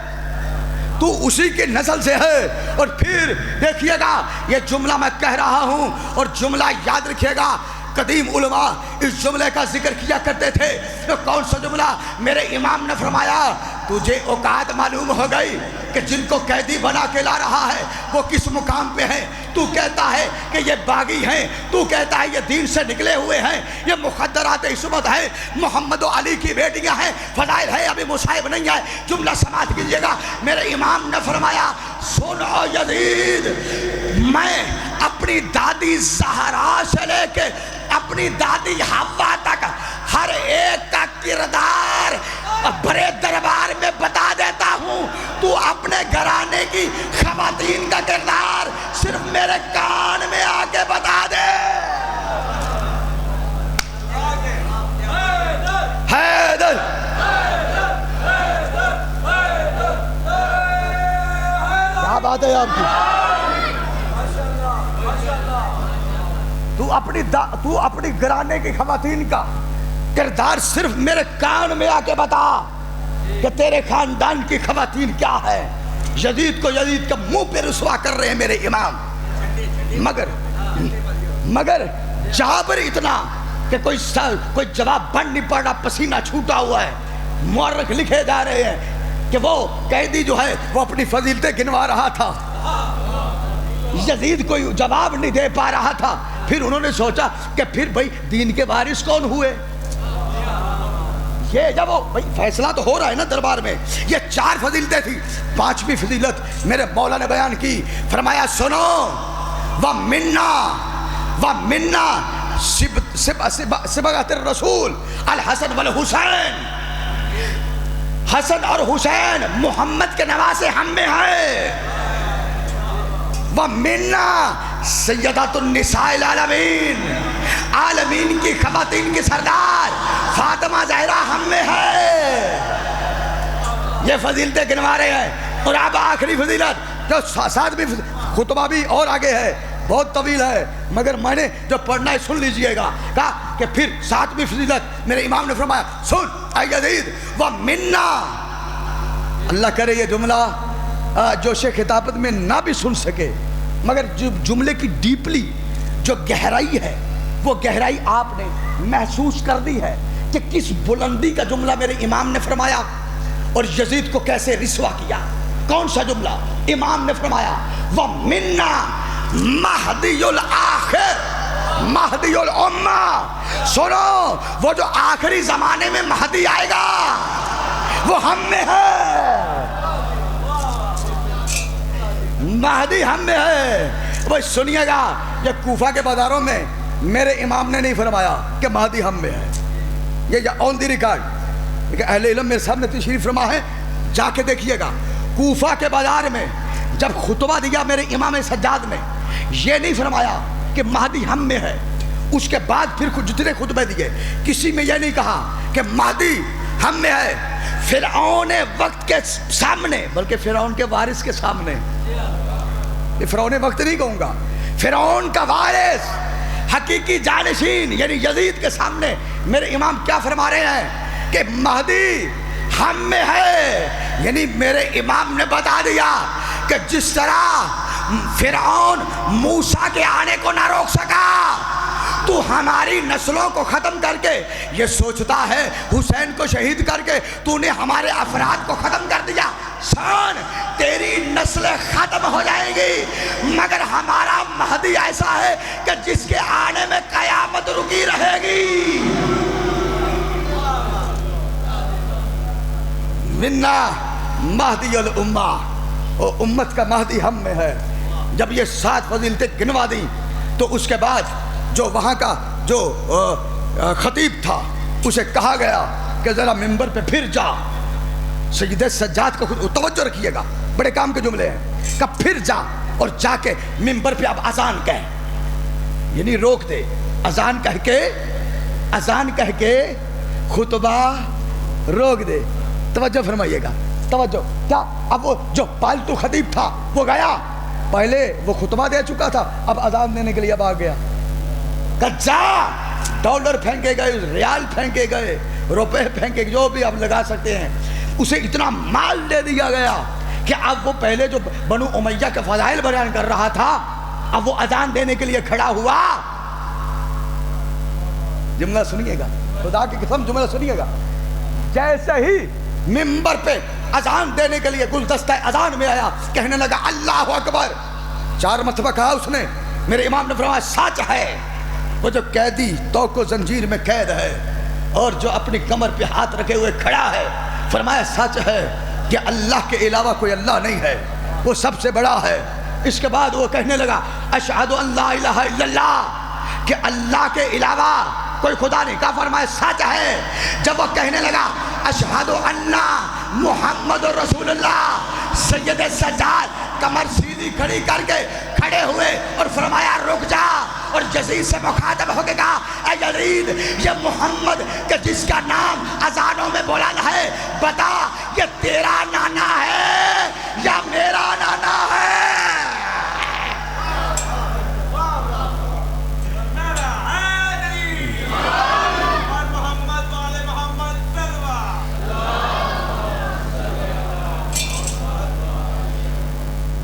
تو اسی کی نسل سے ہے۔ اور پھر دیکھیے گا یہ جملہ میں کہہ رہا ہوں اور جملہ یاد رکھیے گا، قدیم علماء اس جملے کا ذکر کیا کرتے تھے۔ تو کون سا جملہ؟ میرے امام نے فرمایا تجھے اوقات معلوم ہو گئی کہ جن کو قیدی بنا کے لا رہا ہے وہ کس مقام پہ ہیں۔ تو کہتا ہے کہ یہ باغی ہیں، تو کہتا ہے یہ دین سے نکلے ہوئے ہیں، یہ مخدرات عصمت ہیں، محمد و علی کی بیٹیاں ہیں، فضائل ہے، ابھی مصائب نہیں ہے۔ جملہ سماعت کیجئے گا، میرے امام نے فرمایا سنو یزید، میں اپنی دادی زہرا سے لے کے اپنی دادی حوا تک ہر ایک کا کردار بڑے دربار میں بتا دیتا ہوں، تو اپنے گھرانے کی خواتین کا کردار صرف میرے کان میں آ کے بتا دے۔ حیدر کیا بات ہے آپ کی؟ تو اپنی گھرانے کی خواتین کا کردار صرف میرے کان میں آ کے بتا کہ تیرے خاندان کی خواتین کیا ہے۔ یزید کو یزید کے منہ پہ رسوا کر رہے ہیں میرے امام، مگر جابر اتنا کہ کوئی جواب بن نہیں پڑ رہا، پسینہ چھوٹا ہوا ہے۔ مورخ لکھے جا رہے ہیں کہ وہ قیدی جو ہے وہ اپنی فضیلتیں گنوا رہا تھا، یزید کوئی جواب نہیں دے پا رہا تھا۔ پھر انہوں نے سوچا کہ پھر بھائی دین کے وارث کون ہوئے؟ یہ جب وہ فیصلہ تو ہو رہا ہے نا دربار میں، یہ 4 فضیلتیں تھی، 5ویں فضیلت میرے مولا نے بیان کی، فرمایا سنو وَمِنَّا صِبْغَةِ الرَّسُولِ الحسن والحسین، حسن اور حسین محمد کے نواسے ہم میں ہیں۔ وَمِنَّا سیدۃ النساء العالمین، عالمین کی خواتین کی سردار فاطمہ زہرا ہم میں ہے۔ یہ فضیلتیں گنوا رہے ہیں۔ اور اب آخری فضیلت جو 7ویں خطبہ بھی اور آگے ہے، بہت طویل ہے، مگر میں نے جو پڑھنا ہے سن لیجئے گا۔ کہا کہ پھر 7ویں فضیلت میرے امام نے فرمایا سن اے یزید وَمِنَّا، اللہ کرے یہ جملہ جوش خطابت میں نہ بھی سن سکے، مگر جو جملے کی ڈیپلی جو گہرائی ہے وہ گہرائی آپ نے محسوس کر دی ہے کہ کس بلندی کا جملہ میرے امام نے فرمایا اور یزید کو کیسے رسوا کیا۔ کون سا جملہ؟ امام نے فرمایا وَمِنَّا مہدی الآخر مہدی الامہ، سنو وہ جو آخری زمانے میں مہدی آئے گا وہ ہم میں ہے، مہدی ہم میں ہے۔ وہ سنیے گا، یہ کوفہ کے بازاروں میں میرے امام نے نہیں فرمایا کہ مہدی ہم میں ہے، یہ آن دی ریکارڈ، لیکن اہل علم میرے سامنے تشریف فرما ہے، جا کے دیکھیے گا۔ کوفہ کے بازار میں جب خطبہ دیا میرے امام سجاد نے، یہ نہیں فرمایا کہ مہدی ہم میں ہے۔ اس کے بعد پھر جتنے خطبے دیے کسی میں یہ نہیں کہا کہ مہدی ہم میں ہے. فرعون وقت کے سامنے, بلکہ فرعون کے وارث کے سامنے, یہ فرعون وقت نہیں کہوں گا, فرعون کا وارث حقیقی جانشین یعنی یزید کے سامنے میرے امام کیا فرما رہے ہیں کہ مہدی ہم میں ہے. یعنی میرے امام نے بتا دیا کہ جس طرح فرعون موسیٰ کے آنے کو نہ روک سکا, تو ہماری نسلوں کو ختم کر کے یہ سوچتا ہے حسین کو شہید کر کے تو نے ہمارے افراد کو ختم کر دیا. سن, تیری نسلیں ختم ہو جائیں گی, مگر ہمارا مہدی ایسا ہے کہ جس کے آنے میں قیامت رکی رہے گی. منا مہدی الامہ, او امت کا مہدی ہم میں ہے. جب یہ 7 فضیلتیں گنوا دی تو اس کے بعد جو وہاں کا جو خطیب تھا اسے کہا گیا کہ ذرا منبر پہ پھر جا. سید سجاد کو خود توجہ رکھیے گا, بڑے کام کے جملے ہیں, کہ پھر جا اور جا کے منبر پہ اب اذان کہے, یعنی روک دے, اذان کہہ کے خطبہ روک دے. توجہ فرمائیے گا, توجہ. کیا اب وہ جو پالتو خطیب تھا وہ گیا, پہلے وہ خطبہ دے چکا تھا, اب اذان دینے کے لیے اب آ گیا. کہ جا, ڈالر پھینکے گئے, ریال پھینکے گئے, روپے پھینکے, جو بھی آپ لگا سکتے ہیں, اسے اتنا مال دے دیا گیا کہ اب وہ پہلے جو بنو امیہ کے فضائل بیان کر رہا تھا اب وہ اذان دینے کے لیے کھڑا ہوا. جملہ سنیے گا, خدا کی قسم جملہ سنیے گا. جیسے ہی منبر پہ اذان دینے کے لیے گلدستہ اذان میں آیا, کہنے لگا اللہ اکبر. 4 مرتبہ کہا اس نے. میرے امام نے فرمایا سچ ہے, وہ جو قیدی توق و زنجیر میں قید ہے اور جو اپنی کمر پہ ہاتھ رکھے ہوئے کھڑا ہے, فرمایا سچ ہے کہ اللہ کے علاوہ کوئی اللہ نہیں ہے, وہ سب سے بڑا ہے. اس کے بعد وہ کہنے لگا اشہد ان لا الہ الا اللہ, کہ اللہ کے علاوہ کوئی خدا نہیں. کہا فرمایا سچ ہے. جب وہ کہنے لگا اشہد ان محمد رسول اللہ, سید سجاد کمر سیدھی کھڑی کر کے کھڑے ہوئے اور فرمایا رک جا, اور یزید سے مخاطب ہو کے کہا اے یزید, یہ محمد کہ جس کا نام اذانوں میں بلند ہے, بتا یہ تیرا نانا ہے یا میرا نانا ہے؟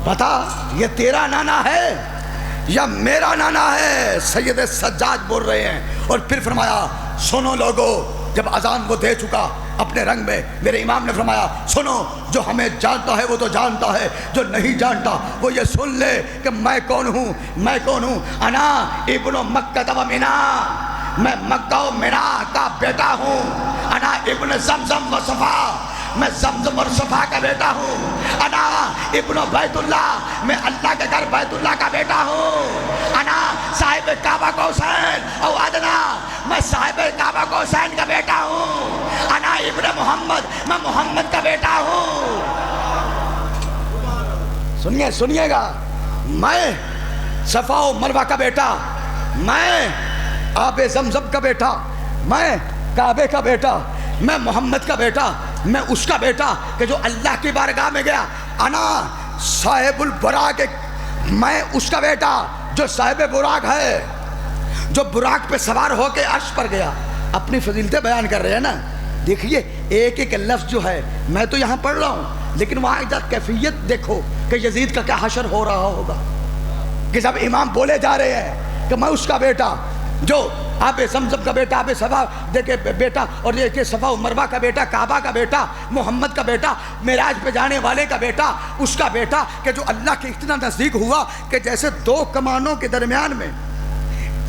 بتا یہ تیرا نانا ہے یا میرا نانا ہے؟ سید سجاد بول رہے ہیں. اور پھر فرمایا سنو لوگو, جب اذان وہ دے چکا اپنے رنگ میں, میرے امام نے فرمایا سنو, جو ہمیں جانتا ہے وہ تو جانتا ہے, جو نہیں جانتا وہ یہ سن لے کہ میں کون ہوں. میں کون ہوں؟ انا ابن مکہ و منا, میں مکہ و منا کا بیٹا ہوں. انا ابن زمزم و صفا, میں زمزم اور صفا کا بیٹا ہوں. انا ابن بیت اللہ, میں اللہ کے گھر بیت اللہ کا بیٹا ہوں. انا صاحب کعبہ قوسین او ادنا, میں صاحب کعبہ قوسین کا بیٹا ہوں. انا ابن محمد, میں محمد کا بیٹا ہوں. سنیے گا, میں صفا و مروہ کا بیٹا, میں آب زمزم کا بیٹا, میں کعبے کا بیٹا, میں محمد کا بیٹا, میں اس کا بیٹا کہ جو اللہ کی بارگاہ میں گیا. انا صاحب البراق, میں اس کا بیٹا جو صاحب براق ہے, جو براق پہ سوار ہو کے عرش پر گیا. اپنی فضیلتیں بیان کر رہے ہیں نا. دیکھیے ایک ایک لفظ جو ہے میں تو یہاں پڑھ رہا ہوں, لیکن وہاں ادھر کیفیت دیکھو کہ یزید کا کیا حشر ہو رہا ہوگا. کہ جب امام بولے جا رہے ہیں کہ میں اس کا بیٹا جو آب زمزم کا بیٹا, آب صفا دیکھے بیٹا, اور یہ کہ صفا و مروہ کا بیٹا, کعبہ کا بیٹا, محمد کا بیٹا, معراج پہ جانے والے کا بیٹا, اس کا بیٹا کہ جو اللہ کے اتنا نزدیک ہوا کہ جیسے 2 کمانوں کے درمیان میں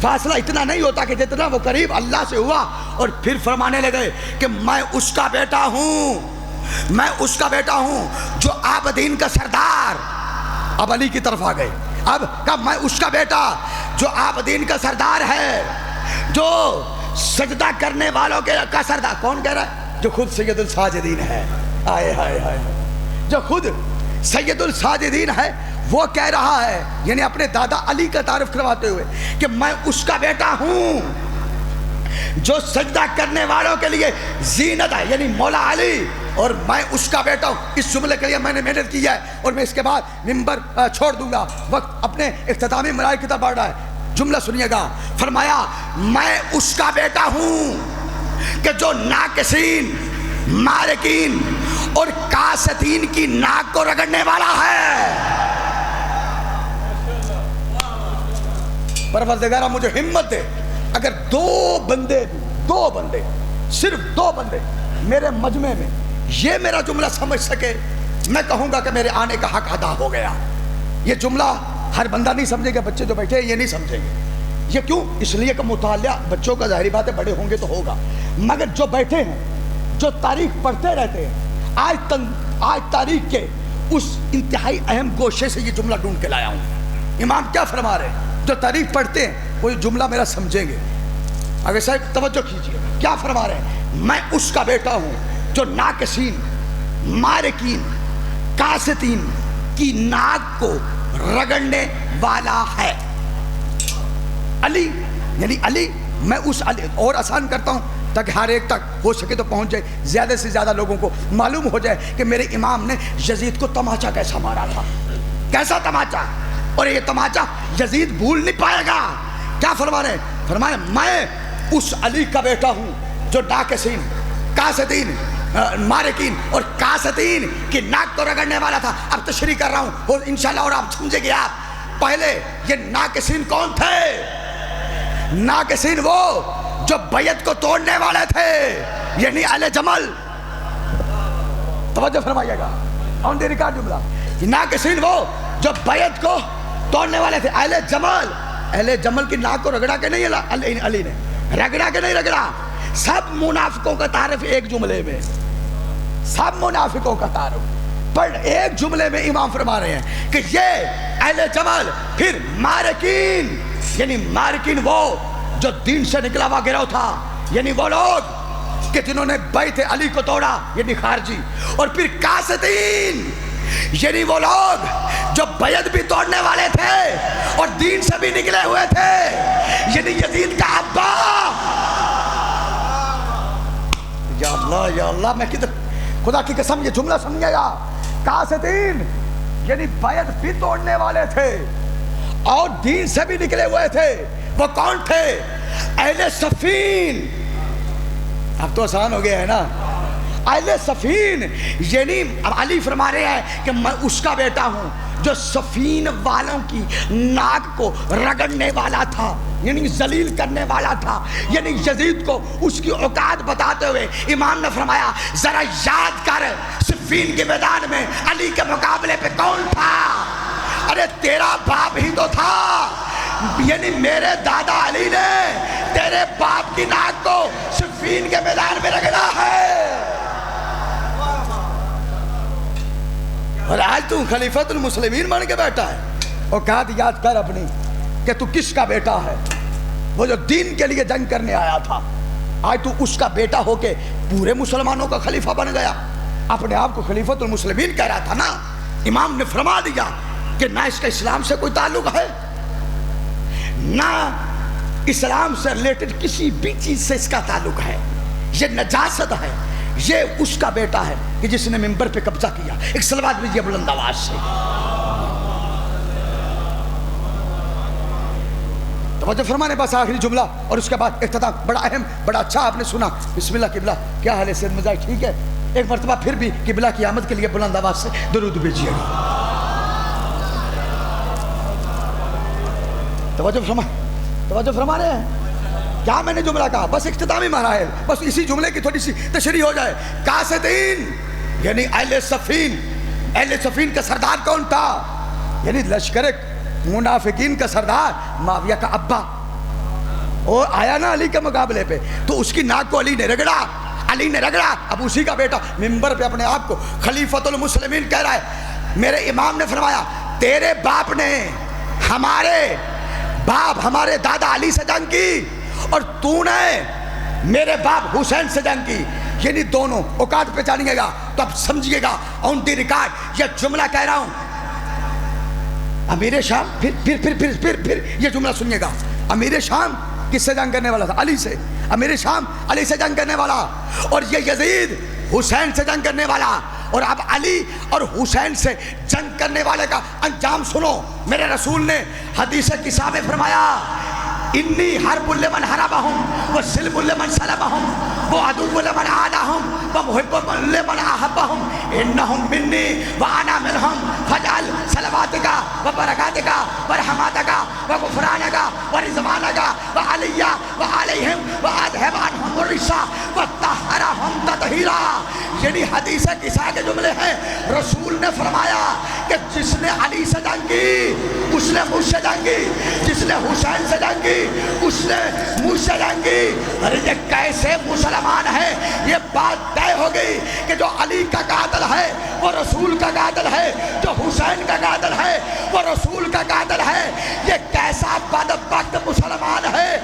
فاصلہ اتنا نہیں ہوتا کہ جتنا وہ قریب اللہ سے ہوا. اور پھر فرمانے لگے کہ میں اس کا بیٹا ہوں, میں اس کا بیٹا ہوں جو عابدین کا سردار. اب علی کی طرف آ گئے. اب کہا میں اس کا بیٹا جو عابدین کا سردار ہے, جو سجدہ کرنے والوں کا سردار. کون کہہ رہا ہے؟ جو خود سید الساجدین ہے. آئے ہائے ہائے, جو خود سید الساجدین ہے وہ کہہ رہا ہے, یعنی اپنے دادا علی کا تعارف کرواتے ہوئے کہ میں اس کا بیٹا ہوں. جو سجدہ کرنے والوں کے لیے زینت ہے یعنی مولا علی، اور میں اس کا بیٹا ہوں. اس جملے کے لیے میں نے محنت کی ہے اور میں اس کے بعد ممبر چھوڑ دوں گا. وقت اپنے اختتامی مراحل کی طرف بڑھ رہا ہے. جملہ سنیے گا. فرمایا میں اس کا بیٹا ہوں کہ جو ناقصین، مارکین اور کاسدین کی ناک کو رگڑنے والا ہے. پروردگارہ مجھے ہمت دے، اگر دو بندے صرف دو بندے میرے مجمع میں یہ میرا جملہ سمجھ سکے، میں کہوں گا کہ میرے آنے کا حق ادا ہو گیا. یہ جملہ ہر بندہ نہیں سمجھے گا، بچے جو بیٹھے ہیں یہ نہیں سمجھیں گے. یہ کیوں؟ اس لیے کہ مطالعہ بچوں کا ظاہری بات ہے، بڑے ہوں گے تو ہوگا، مگر جو بیٹھے ہیں، جو تاریخ پڑھتے رہتے ہیں، آج تاریخ کے اس انتہائی اہم گوشے سے یہ جملہ ڈھونڈ کے لایا ہوں. امام کیا فرما رہے ہیں؟ جو تاریخ پڑھتے ہیں وہ یہ جملہ میرا سمجھیں گے. اگر صاحب توجہ کیجئے، کیا فرما رہے ہیں؟ میں اس کا بیٹا ہوں جو ناقصین، مارکین، کاسدین کی ناک کو رگڑنے والا ہے. علی یعنی علی، میں اس علی، اور آسان کرتا ہوں تاکہ ہر ایک تک ہو سکے تو پہنچ جائے، زیادہ سے زیادہ لوگوں کو معلوم ہو جائے کہ میرے امام نے یزید کو تماچا کیسا مارا تھا. کیسا تماچا، اور یہ تماچا یزید بھول نہیں پائے گا. کیا فرما رہے ہیں؟ فرمایا میں اس علی کا بیٹا ہوں جو ناقصین، کاسدین، مارکین اور کاسدین کی ناک کو رگڑنے والا تھا. اب تشریح کر رہا ہوں اور انشاءاللہ اور آپ سمجھیں گے. آپ پہلے یہ ناقصین کون تھے؟ ناقصین وہ جو بیعت کو توڑنے والے تھے، یعنی اہل جمل. توجہ فرمائیے گا، آن دی ریکارڈ جملہ. ناقصین وہ جو بیعت کو توڑنے والے تھے، اہل جمل. اہل جمل کی ناک کو رگڑا کے نہیں علی نے، رگڑا کے نہیں رگڑا. سب منافقوں کا تعارف ایک جملے میں، سب منافقوں کا تعارف پر ایک جملے میں امام فرما رہے ہیں کہ یہ اہل جمل. پھر مارکین، یعنی مارکین وہ جو دین سے نکلا ہوا گروہ تھا، یعنی وہ لوگ کہ جنہوں نے بیعت علی کو توڑا، یعنی خارجی. اور پھر کاسدین، یعنی وہ لوگ جو بیعت بھی توڑنے والے تھے اور دین سے بھی نکلے ہوئے تھے، یعنی یزید کا ابا. یا اللہ میں کدھر، خدا کی قسم یہ جملہ سمجھے گا. کاسدین یعنی بیعت بھی توڑنے والے تھے اور دین سے بھی نکلے ہوئے تھے. وہ کون تھے؟ اہل صفین. اب تو آسان ہو گیا ہے نا. اہل صفین یعنی اب علی فرما رہے ہیں کہ میں اس کا بیٹا ہوں جو صفین والوں کی ناک کو رگڑنے والا تھا، یعنی ذلیل کرنے والا تھا. یعنی یزید کو اس کی اوقات بتاتے ہوئے امام نے فرمایا ذرا یاد کر صفین کے میدان میں علی کے مقابلے پہ کون تھا؟ ارے تیرا باپ ہی تو تھا. یعنی میرے دادا علی نے تیرے باپ کی ناک کو صفین کے میدان میں رگڑا ہے. اور آج تو خلیفۃ المسلمین بن کے بیٹھا ہے. اور کہا یاد کر اپنی کہ تو کس کا بیٹا ہے. وہ جو دین کے لیے جنگ کرنے آیا تھا، آج تو اس کا بیٹا ہو کے پورے مسلمانوں کا خلیفہ بن گیا. اپنے آپ کو خلیفۃ المسلمین کہہ رہا تھا نا. امام نے فرما دیا کہ نہ اس کا اسلام سے کوئی تعلق ہے، نہ اسلام سے ریلیٹڈ کسی بھی چیز سے اس کا تعلق ہے. یہ نجاست ہے. یہ اس کا بیٹا ہے کہ جس نے منبر پہ قبضہ کیا. ایک صلوات بھیجیے بلند آواز سے. توجہ فرمانے بس آخری جملہ اور اس کے بعد اختتام. بڑا اہم، بڑا اچھا آپ نے سنا. بسم اللہ. قبلہ کیا حال ہے؟ سید مزاج ٹھیک ہے؟ ایک مرتبہ پھر بھی قبلہ کی آمد کے لیے بلند آواز سے درود بھیجیے گا. توجہ فرما رہے ہیں کیا میں نے جملہ کہا؟ بس اختتامی مراحل، بس اسی جملے کی تھوڑی سی تشریح ہو جائے. کاسدین یعنی اہل صفین. اہل صفین کا سردار کون تھا؟ یعنی لشکر منافقین کا سردار معاویہ کا ابا. اور آیا نا علی کے مقابلے پہ تو اس کی ناک کو علی نے رگڑا. علی نے رگڑا. اب اسی کا بیٹا منبر پہ اپنے آپ کو خلیفۃ المسلمین کہہ رہا ہے. میرے امام نے فرمایا تیرے باپ نے ہمارے باپ، ہمارے دادا علی سے جنگ کی اور تو نے میرے باپ حسین سے جنگ کی. یعنی دونوں اوقات پہ جانیے گا تو اب سمجھیے گا. آن دی ریکارڈ یہ جملہ کہہ رہا ہوں. امیر شام پھر یہ جملہ سنیے گا. امیر شام کس سے جنگ کرنے والا تھا؟ علی سے. امیر شام علی سے جنگ کرنے والا, اور یہ یزید حسین سے جنگ کرنے والا. اور اب علی اور حسین سے جنگ کرنے والے کا انجام سنو. میرے رسول نے حدیث قصہ میں فرمایا انی حرب لمن حربہم وسلم لمن سلمہم وعدو لمن عادہم ومحب لمن احبہم انہم منی وانا منہم فجعل صلواتک وبرکاتک ورحماتک وغفرانک ورضوانک وعلی وعلیہم واذہب عنہم الرجس وطہرہم تطہیرا. یعنی حدیث قصہ کے جملے ہیں. رسول نے فرمایا کہ جس نے علی سے جنگ کی اس نے مجھ سے جنگ کی, جس نے حسین سے جنگ کی اس نے مجھ سے جنگ کی. ارے یہ کیسے مسلمان ہیں؟ یہ بات طے ہو گئی کہ جو علی کا قاتل ہے وہ رسول کا قاتل ہے, جو حسین کا قاتل ہے وہ رسول کا قاتل ہے. یہ کیسا بدبخت مسلمان ہے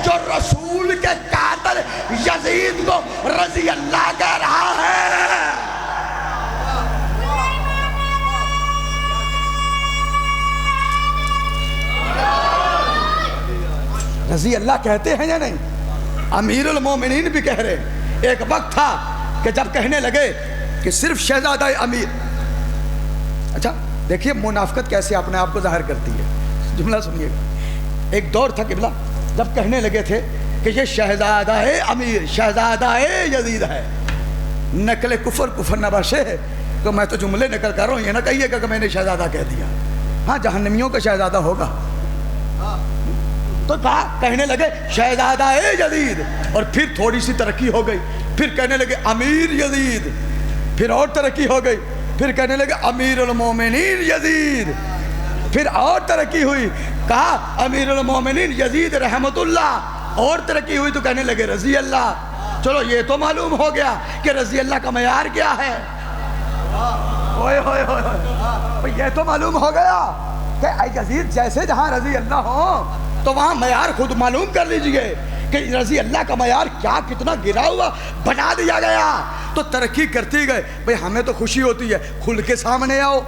جو رسول کے قاتل یزید کو رضی اللہ کہہ رہا ہے. رضی اللہ کہتے ہیں یا نہیں؟ امیر المومنین بھی کہہ رہے ہیں. ایک وقت تھا کہ جب کہنے لگے کہ صرف شہزادہ امیر. اچھا دیکھیے منافقت کیسے اپنے آپ کو ظاہر کرتی ہے. جملہ سنیے گا. ایک دور تھا قبلہ جب کہنے لگے تھے کہ یہ شہزادہ امیر, شہزادہ یزید ہے. نقل کفر نباشے ہے تو میں تو جملے نکل کر رہا ہوں, یہ نہ کہیے گا کہ میں نے شہزادہ کہہ دیا. ہاں جہنمیوں کا شہزادہ ہوگا. تو کہنے لگے شہزادہ یزید, اور پھر تھوڑی سی ترقی ہو گئی, پھر کہنے لگے امیر یزید, پھر اور ترقی ہو گئی, پھر کہنے لگے امیر المومنین یزید, پھر اور ترقی ہوئی, کہا امیر المومنین یزید رحمت اللہ, اور ترقی ہوئی تو کہنے لگے رضی اللہ. چلو یہ تو معلوم ہو گیا کہ رضی اللہ کا معیار کیا ہے. یہ تو معلوم ہو گیا کہ یزید جیسے جہاں رضی اللہ ہو تو وہاں معیار خود معلوم کر لیجئے کہ رضی اللہ کا معیار کیا کتنا گرا ہوا بنا دیا گیا. تو ترقی کرتی گئے. بھئی ہمیں تو خوشی ہوتی ہے, کھل کے سامنے آؤ,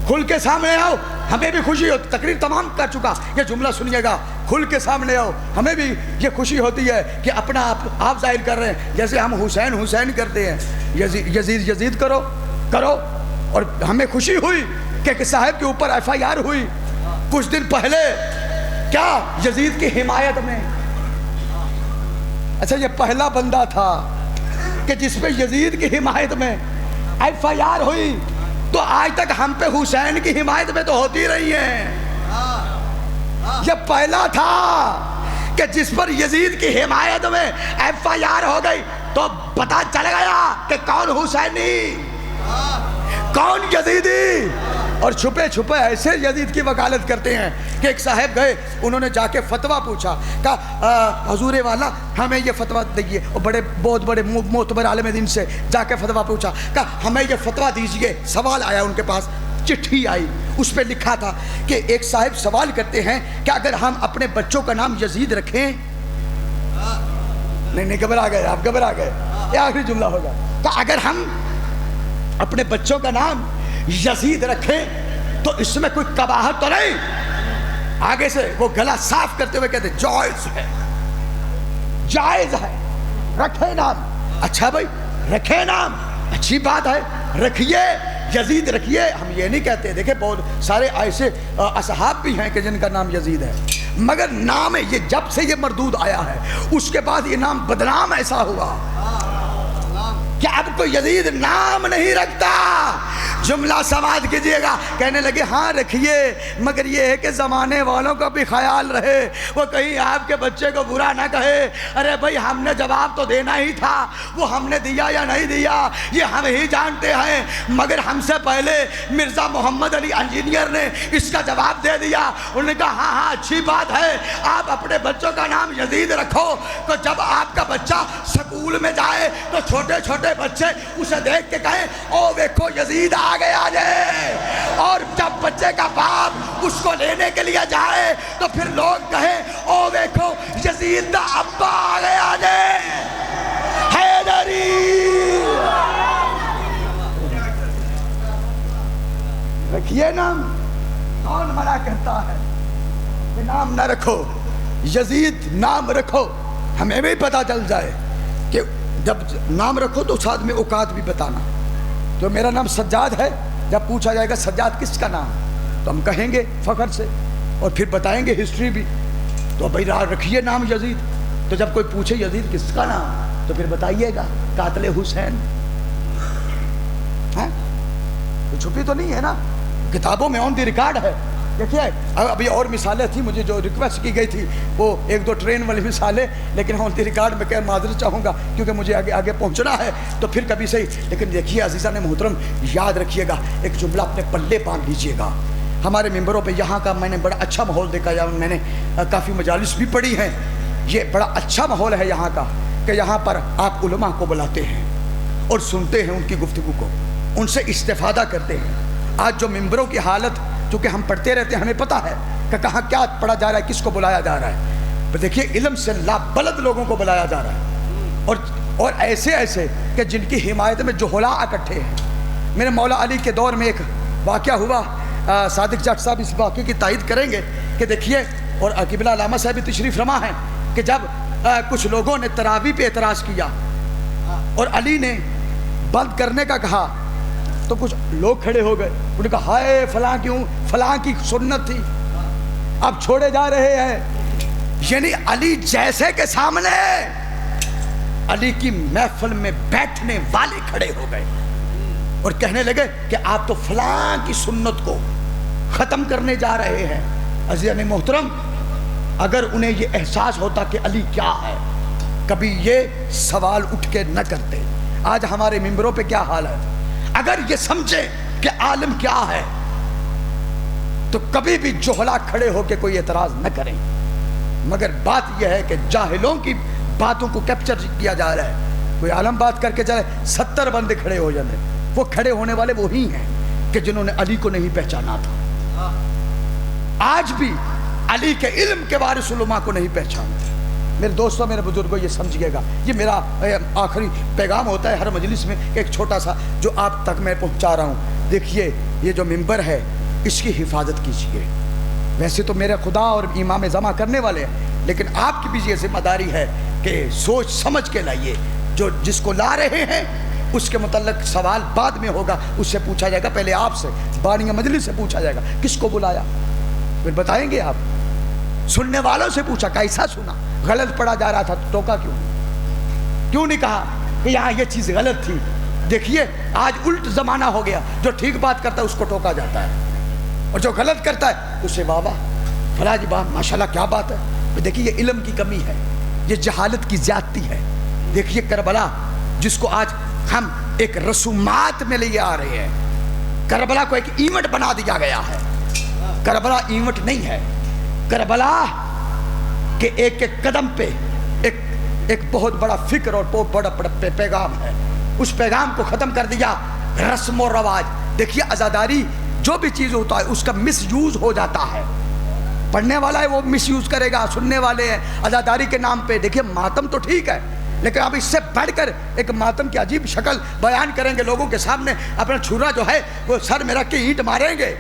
کھل کے سامنے آؤ, ہمیں بھی خوشی ہوتی. تقریر تمام کر چکا, یہ جملہ سنیے گا, کھل کے سامنے آؤ. ہمیں بھی یہ خوشی ہوتی ہے کہ اپنا آپ ظاہر کر رہے ہیں, جیسے ہم حسین کرتے ہیں, یزید کرو. اور ہمیں خوشی ہوئی کہ ایک صاحب کے اوپر ایف آئی آر ہوئی کچھ دن پہلے, کیا یزید کی حمایت میں. اچھا یہ پہلا بندہ تھا کہ جس پہ یزید کی حمایت میں ایف آئی آر ہوئی, تو آج تک ہم پہ حسین کی حمایت میں تو ہوتی رہی ہیں. یہ پہلا تھا کہ جس پر یزید کی حمایت میں ایف آئی آر ہو گئی تو پتہ چل گیا کہ کون حسینی کون یزیدی. اور چھپے چھپے ایسے یزید کی وکالت کرتے ہیں کہ ایک صاحب گئے, انہوں نے جا کے فتویٰ پوچھا, کہا حضور والا ہمیں یہ فتویٰ دیجیے. اور بہت بڑے معتبر عالم دین سے جا کے فتویٰ پوچھا, کہا ہمیں یہ فتویٰ دیجیے. سوال آیا ان کے پاس, چٹھی آئی, اس پہ لکھا تھا کہ ایک صاحب سوال کرتے ہیں کہ اگر ہم اپنے بچوں کا نام یزید رکھیں. نہیں گھبرا گئے آپ, گھبرا گئے. یہ آخری جملہ ہوگا کہ اگر ہم اپنے بچوں کا نام یزید رکھیں تو اس میں کوئی قباحت تو نہیں. آگے سے وہ گلا صاف کرتے ہوئے کہتے جائز ہے, جائز ہے, رکھے نام. اچھا بھائی رکھے نام, اچھی بات ہے, رکھیے یزید رکھیے. ہم یہ نہیں کہتے, دیکھیں بہت سارے ایسے اصحاب بھی ہیں کہ جن کا نام یزید ہے, مگر نام یہ جب سے یہ مردود آیا ہے اس کے بعد یہ نام بدنام ایسا ہوا کہ اب تو یزید نام نہیں رکھتا. جملہ سماعت کیجئے گا. کہنے لگے ہاں رکھیے, مگر یہ ہے کہ زمانے والوں کا بھی خیال رہے, وہ کہیں آپ کے بچے کو برا نہ کہے. ارے بھائی ہم نے جواب تو دینا ہی تھا, وہ ہم نے دیا یا نہیں دیا یہ ہم ہی جانتے ہیں, مگر ہم سے پہلے مرزا محمد علی انجینئر نے اس کا جواب دے دیا. انہوں نے کہا ہاں اچھی بات ہے, آپ اپنے بچوں کا نام یزید رکھو. تو جب آپ کا بچہ سکول میں جائے تو چھوٹے چھوٹے بچے اسے دیکھ کے کہیں او دیکھو یزید آ گیا جے, اور جب بچے کا باپ اس کو لینے کے لیے جائے تو پھر لوگ کہیں او دیکھو یزید دا ابا آ گیا جے, حیدری. رکھیے نام. کون منع کرتا ہے کہ نام نہ رکھو؟ یزید نام رکھو، ہمیں بھی پتہ چل جائے کہ جب نام رکھو تو ساتھ میں اوقات بھی بتانا. تو میرا نام سجاد ہے، جب پوچھا جائے گا سجاد کس کا نام، تو ہم کہیں گے فخر سے، اور پھر بتائیں گے ہسٹری بھی. تو بھائی رکھیے نام یزید. تو جب کوئی پوچھے یزید کس کا نام تو پھر بتائیے گا قاتل حسین. چھپی تو نہیں ہے نا، کتابوں میں آن دی ریکارڈ ہے. دیکھیے ابھی اور مثالیں تھیں مجھے جو ریکویسٹ کی گئی تھی، وہ ایک دو ٹرین والی مثالیں، لیکن آن دی ریکارڈ میں کہ معذرت چاہوں گا کیونکہ مجھے آگے پہنچنا ہے، تو پھر کبھی صحیح. لیکن دیکھیے عزیزان محترم، یاد رکھیے گا، ایک جملہ اپنے پلے باندھ لیجیے گا. ہمارے ممبروں پہ یہاں کا میں نے بڑا اچھا ماحول دیکھا، یا میں نے کافی مجالس بھی پڑھی ہیں. یہ بڑا اچھا ماحول ہے یہاں کا کہ یہاں پر آپ علماء کو بلاتے ہیں اور سنتے ہیں ان کی گفتگو کو، ان سے استفادہ کرتے ہیں. آج جو ممبروں کی حالت، چونکہ ہم پڑھتے رہتے ہیں، ہمیں پتہ ہے کہ کہاں کیا پڑھا جا رہا ہے، کس کو بلایا جا رہا ہے. دیکھیے علم سے لابلد لوگوں کو بلایا جا رہا ہے، اور ایسے ایسے کہ جن کی حمایت میں جہلاء اکٹھے ہیں. میرے مولا علی کے دور میں ایک واقعہ ہوا، صادق جٹ صاحب اس واقعے کی تائید کریں گے کہ دیکھیے، اور قبلہ علامہ صاحب بھی تشریف فرما ہیں، کہ جب کچھ لوگوں نے تراویح پہ اعتراض کیا اور علی نے بند کرنے کا کہا، تو کچھ لوگ کھڑے ہو گئے، انہوں نے کہا ہائے فلاں کیوں، فلاں کی سنت تھی اب چھوڑے جا رہے ہیں. یعنی علی جیسے کے سامنے علی کی محفل میں بیٹھنے والے کھڑے ہو گئے اور کہنے لگے کہ آپ تو فلاں کی سنت کو ختم کرنے جا رہے ہیں. عزیزان محترم، اگر انہیں یہ احساس ہوتا کہ علی کیا ہے، کبھی یہ سوال اٹھ کے نہ کرتے. آج ہمارے ممبروں پہ کیا حال ہے، اگر یہ سمجھے کہ عالم کیا ہے تو کبھی بھی جہلا کھڑے ہو کے کوئی اعتراض نہ کریں. مگر بات یہ ہے کہ جاہلوں کی باتوں کو کیپچر کیا جا رہا ہے. کوئی عالم بات کر کے چلے 70 بندے کھڑے ہو جاتے، وہ کھڑے ہونے والے وہی ہیں کہ جنہوں نے علی کو نہیں پہچانا تھا. آج بھی علی کے علم کے وارث علماء کو نہیں پہچانا. میرے دوستوں، میرے بزرگوں، یہ سمجھیے گا، یہ میرا آخری پیغام ہوتا ہے ہر مجلس میں، ایک چھوٹا سا جو آپ تک میں پہنچا رہا ہوں. دیکھیے یہ جو ممبر ہے اس کی حفاظت کیجیے. ویسے تو میرے خدا اور امام جمع کرنے والے ہیں، لیکن آپ کی بھی یہ ذمہ داری ہے کہ سوچ سمجھ کے لائیے. جو جس کو لا رہے ہیں اس کے متعلق سوال بعد میں ہوگا، اس سے پوچھا جائے گا، پہلے آپ سے بانی مجلس سے پوچھا جائے گا کس کو بلایا، پھر بتائیں گے آپ. سننے والوں سے پوچھا کیسا سنا، غلط پڑھا جا رہا تھا تو ٹوکا کیوں نہیں کہا کہ یہاں یہ چیز غلط تھی. دیکھیے آج الٹ زمانہ ہو گیا، جو ٹھیک بات کرتا ہے اس کو ٹوکا جاتا ہے، اور جو غلط کرتا ہے اسے واہ واہ فلاں جی واہ ماشاءاللہ کیا بات ہے. دیکھیے یہ علم کی کمی ہے، یہ جہالت کی زیادتی ہے. دیکھیے کربلا جس کو آج ہم ایک رسومات میں لے آ رہے ہیں، کربلا کو ایک ایونٹ بنا دیا گیا ہے. کربلا ایونٹ نہیں ہے، کربلا کے ایک ایک قدم پہ ایک بہت بڑا فکر اور بہت بڑا پیغام ہے. اس پیغام کو ختم کر دیا رسم و رواج. دیکھیے عزاداری جو بھی چیز ہوتا ہے اس کا مس یوز ہو جاتا ہے. پڑھنے والا ہے وہ مس یوز کرے گا، سننے والے ہیں عزاداری کے نام پہ. دیکھیے ماتم تو ٹھیک ہے، لیکن اب اس سے بڑھ کر ایک ماتم کی عجیب شکل بیان کریں گے، لوگوں کے سامنے اپنا چھرا جو ہے وہ سر میں رکھ کے اینٹ ماریں گے.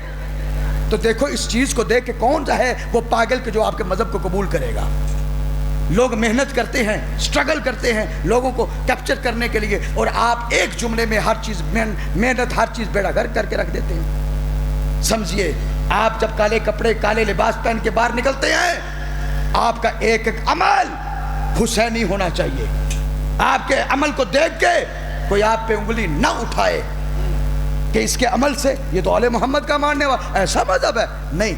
تو دیکھو اس چیز کو دیکھ کے کون سا ہے وہ پاگل کے جو آپ کے مذہب کو قبول کرے گا. لوگ محنت کرتے ہیں، سٹرگل کرتے ہیں لوگوں کو کیپچر کرنے کے لیے، اور آپ ایک جملے میں ہر چیز محنت ہر چیز بیڑا گھر کر کے رکھ دیتے ہیں. سمجھیے آپ جب کالے کپڑے کالے لباس پہن کے باہر نکلتے ہیں، آپ کا ایک ایک عمل حسینی ہونا چاہیے. آپ کے عمل کو دیکھ کے کوئی آپ پہ انگلی نہ اٹھائے کہ اس کے عمل سے یہ تو آل محمد کا ماننے والا ایسا مذہب ہے. نہیں،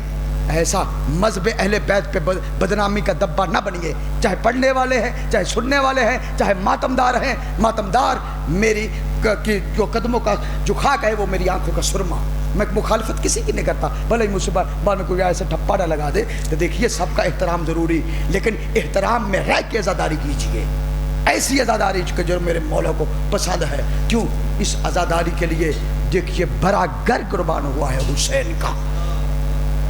ایسا مذہب اہل بیت پہ بدنامی کا دبا نہ بنیے. چاہے پڑھنے والے ہیں، چاہے سننے والے ہیں، چاہے ماتمدار ہیں. ماتمدار میری کی جو قدموں کا جو خاک ہے وہ میری آنکھوں کا سرما. میں مخالفت کسی کی نہیں کرتا، بھلے ہی مجھ سے بعد میں کوئی ایسے ٹھپا نہ لگا دے. تو دیکھیے سب کا احترام ضروری، لیکن احترام میں رہ کے عزاداری کیجیے. ایسی عزاداری جو میرے مولا کو پسند ہے. کیوں؟ اس عزاداری کے لیے دیکھیے بڑا گر قربان ہوا ہے حسین کا.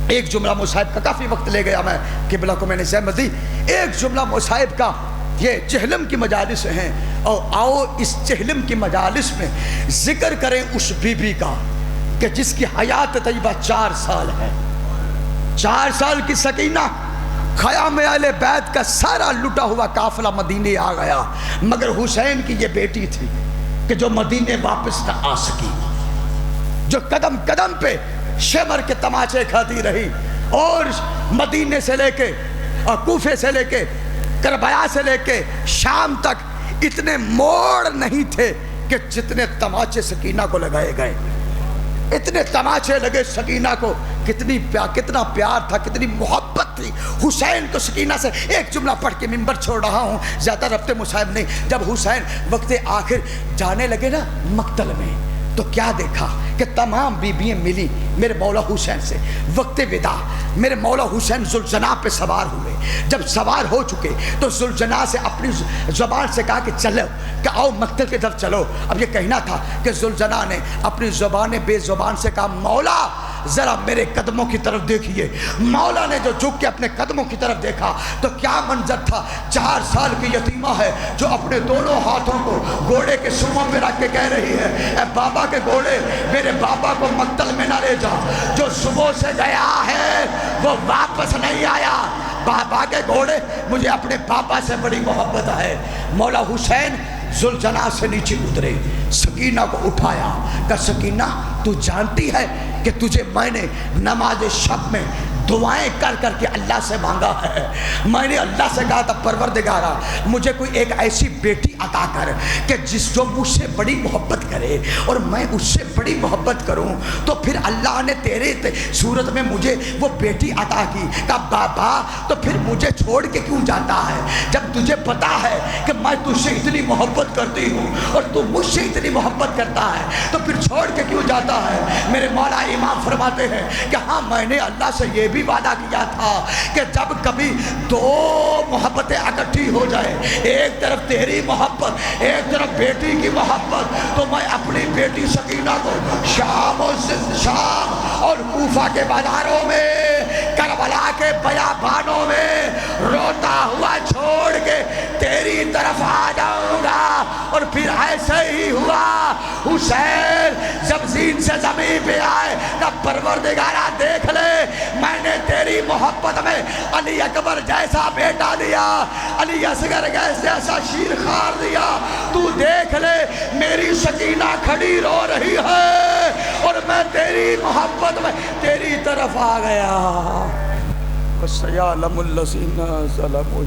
ایک جملہ مصاحب کا کافی وقت لے گیا، میں قبلہ کو میں نے زحمت دی. ایک جملہ مصاحب کا، یہ چہلم کی مجالس ہیں، اور آؤ اس چہلم کی مجالس میں ذکر کریں اس بی بی کا کہ جس کی حیات طیبہ 4 سال ہے. 4 سال کی سکینہ خیام اہل بیت کا سارا لٹا ہوا قافلہ مدینے آ گیا، مگر حسین کی یہ بیٹی تھی کہ جو مدینے واپس نہ آ سکی، جو قدم قدم پہ شمر کے تماچے کھاتی رہی، اور مدینے سے لے کے اور کوفے سے لے کے کربلا سے لے کے شام تک اتنے موڑ نہیں تھے کہ جتنے تماچے سکینہ کو لگائے گئے، اتنے تماچے لگے سکینہ کو، کتنا پیار تھا، کتنی محبت تھی حسین کو سکینہ سے۔ ایک جملہ پڑھ کے منبر چھوڑ رہا ہوں، زیادہ ربط مصاحب نہیں۔ جب حسین وقت آخر جانے لگے نا مقتل میں، تو کیا دیکھا کہ تمام بیویاں ملی میرے مولا حسین سے۔ وقت وداع میرے مولا حسین ذوالجناح پہ سوار ہوئے، جب سوار ہو چکے تو ذوالجناح سے اپنی زبان سے کہا کہ چلو، کہ آؤ مقتل کی طرف چلو۔ اب یہ کہنا تھا کہ ذوالجناح نے اپنی زبان بے زبان سے کہا مولا ذرا میرے قدموں کی طرف دیکھیے۔ مولا نے جو جھک کے اپنے قدموں کی طرف دیکھا تو کیا منظر تھا، 4 سال کی یتیمہ ہے جو اپنے دونوں ہاتھوں کو گھوڑے کے سوموں پہ رکھ کے کہہ رہی ہے اے بابا کے گھوڑے میرے بابا کو مقتل میں نہ لے جا، جو صبح سے گیا ہے وہ واپس نہیں آیا، بابا کے گھوڑے مجھے اپنے بابا سے بڑی محبت ہے۔ مولا حسین ذوالجناح سے نیچے اترے، سکینہ کو اٹھایا، کہ سکینہ تو جانتی ہے کہ تجھے میں نے نماز شب میں دعائیں کر کر کے اللہ سے مانگا ہے، میں نے اللہ سے کہا تھا پروردگارا مجھے کوئی ایک ایسی بیٹی عطا کر کہ جو مجھ سے بڑی محبت کرے اور میں اس سے بڑی محبت کروں، تو پھر اللہ نے تیرے صورت میں مجھے وہ بیٹی عطا کی۔ کہا بابا تو پھر مجھے چھوڑ کے کیوں جاتا ہے، جب تجھے پتا ہے کہ میں تجھ سے اتنی محبت کرتی ہوں اور تو مجھ سے اتنی محبت کرتا ہے تو پھر چھوڑ کے کیوں جاتا ہے۔ میرے مولا امام فرماتے ہیں کہ ہاں میں نے اللہ سے یہ بھی وعدہ کیا تھا کہ جب کبھی 2 محبتیں اکٹھی ہو جائیں، ایک طرف تیری محبت ایک طرف بیٹی کی محبت، تو میں اپنی بیٹی سکینہ کو شام اور کوفہ کے بازاروں میں کربلا کے بیابانوں میں روتا ہوا چھوڑ کے تیری طرف آ جاؤں گا۔ اور پھر ایسے ہی ہوا، حسین جب زین سے زمین پہ آئے تب پروردگارہ دیکھ لے میں نے تیری محبت میں علی اکبر جیسا بیٹا دیا، علی اصغر جیسا شیر خار دیا، تو دیکھ لے میری سکینہ کھڑی رو رہی ہے اور میں تیری محبت میں تیری طرف آ گیا۔ وَسَيَعْلَمُ الَّذِينَ ظَلَمُوا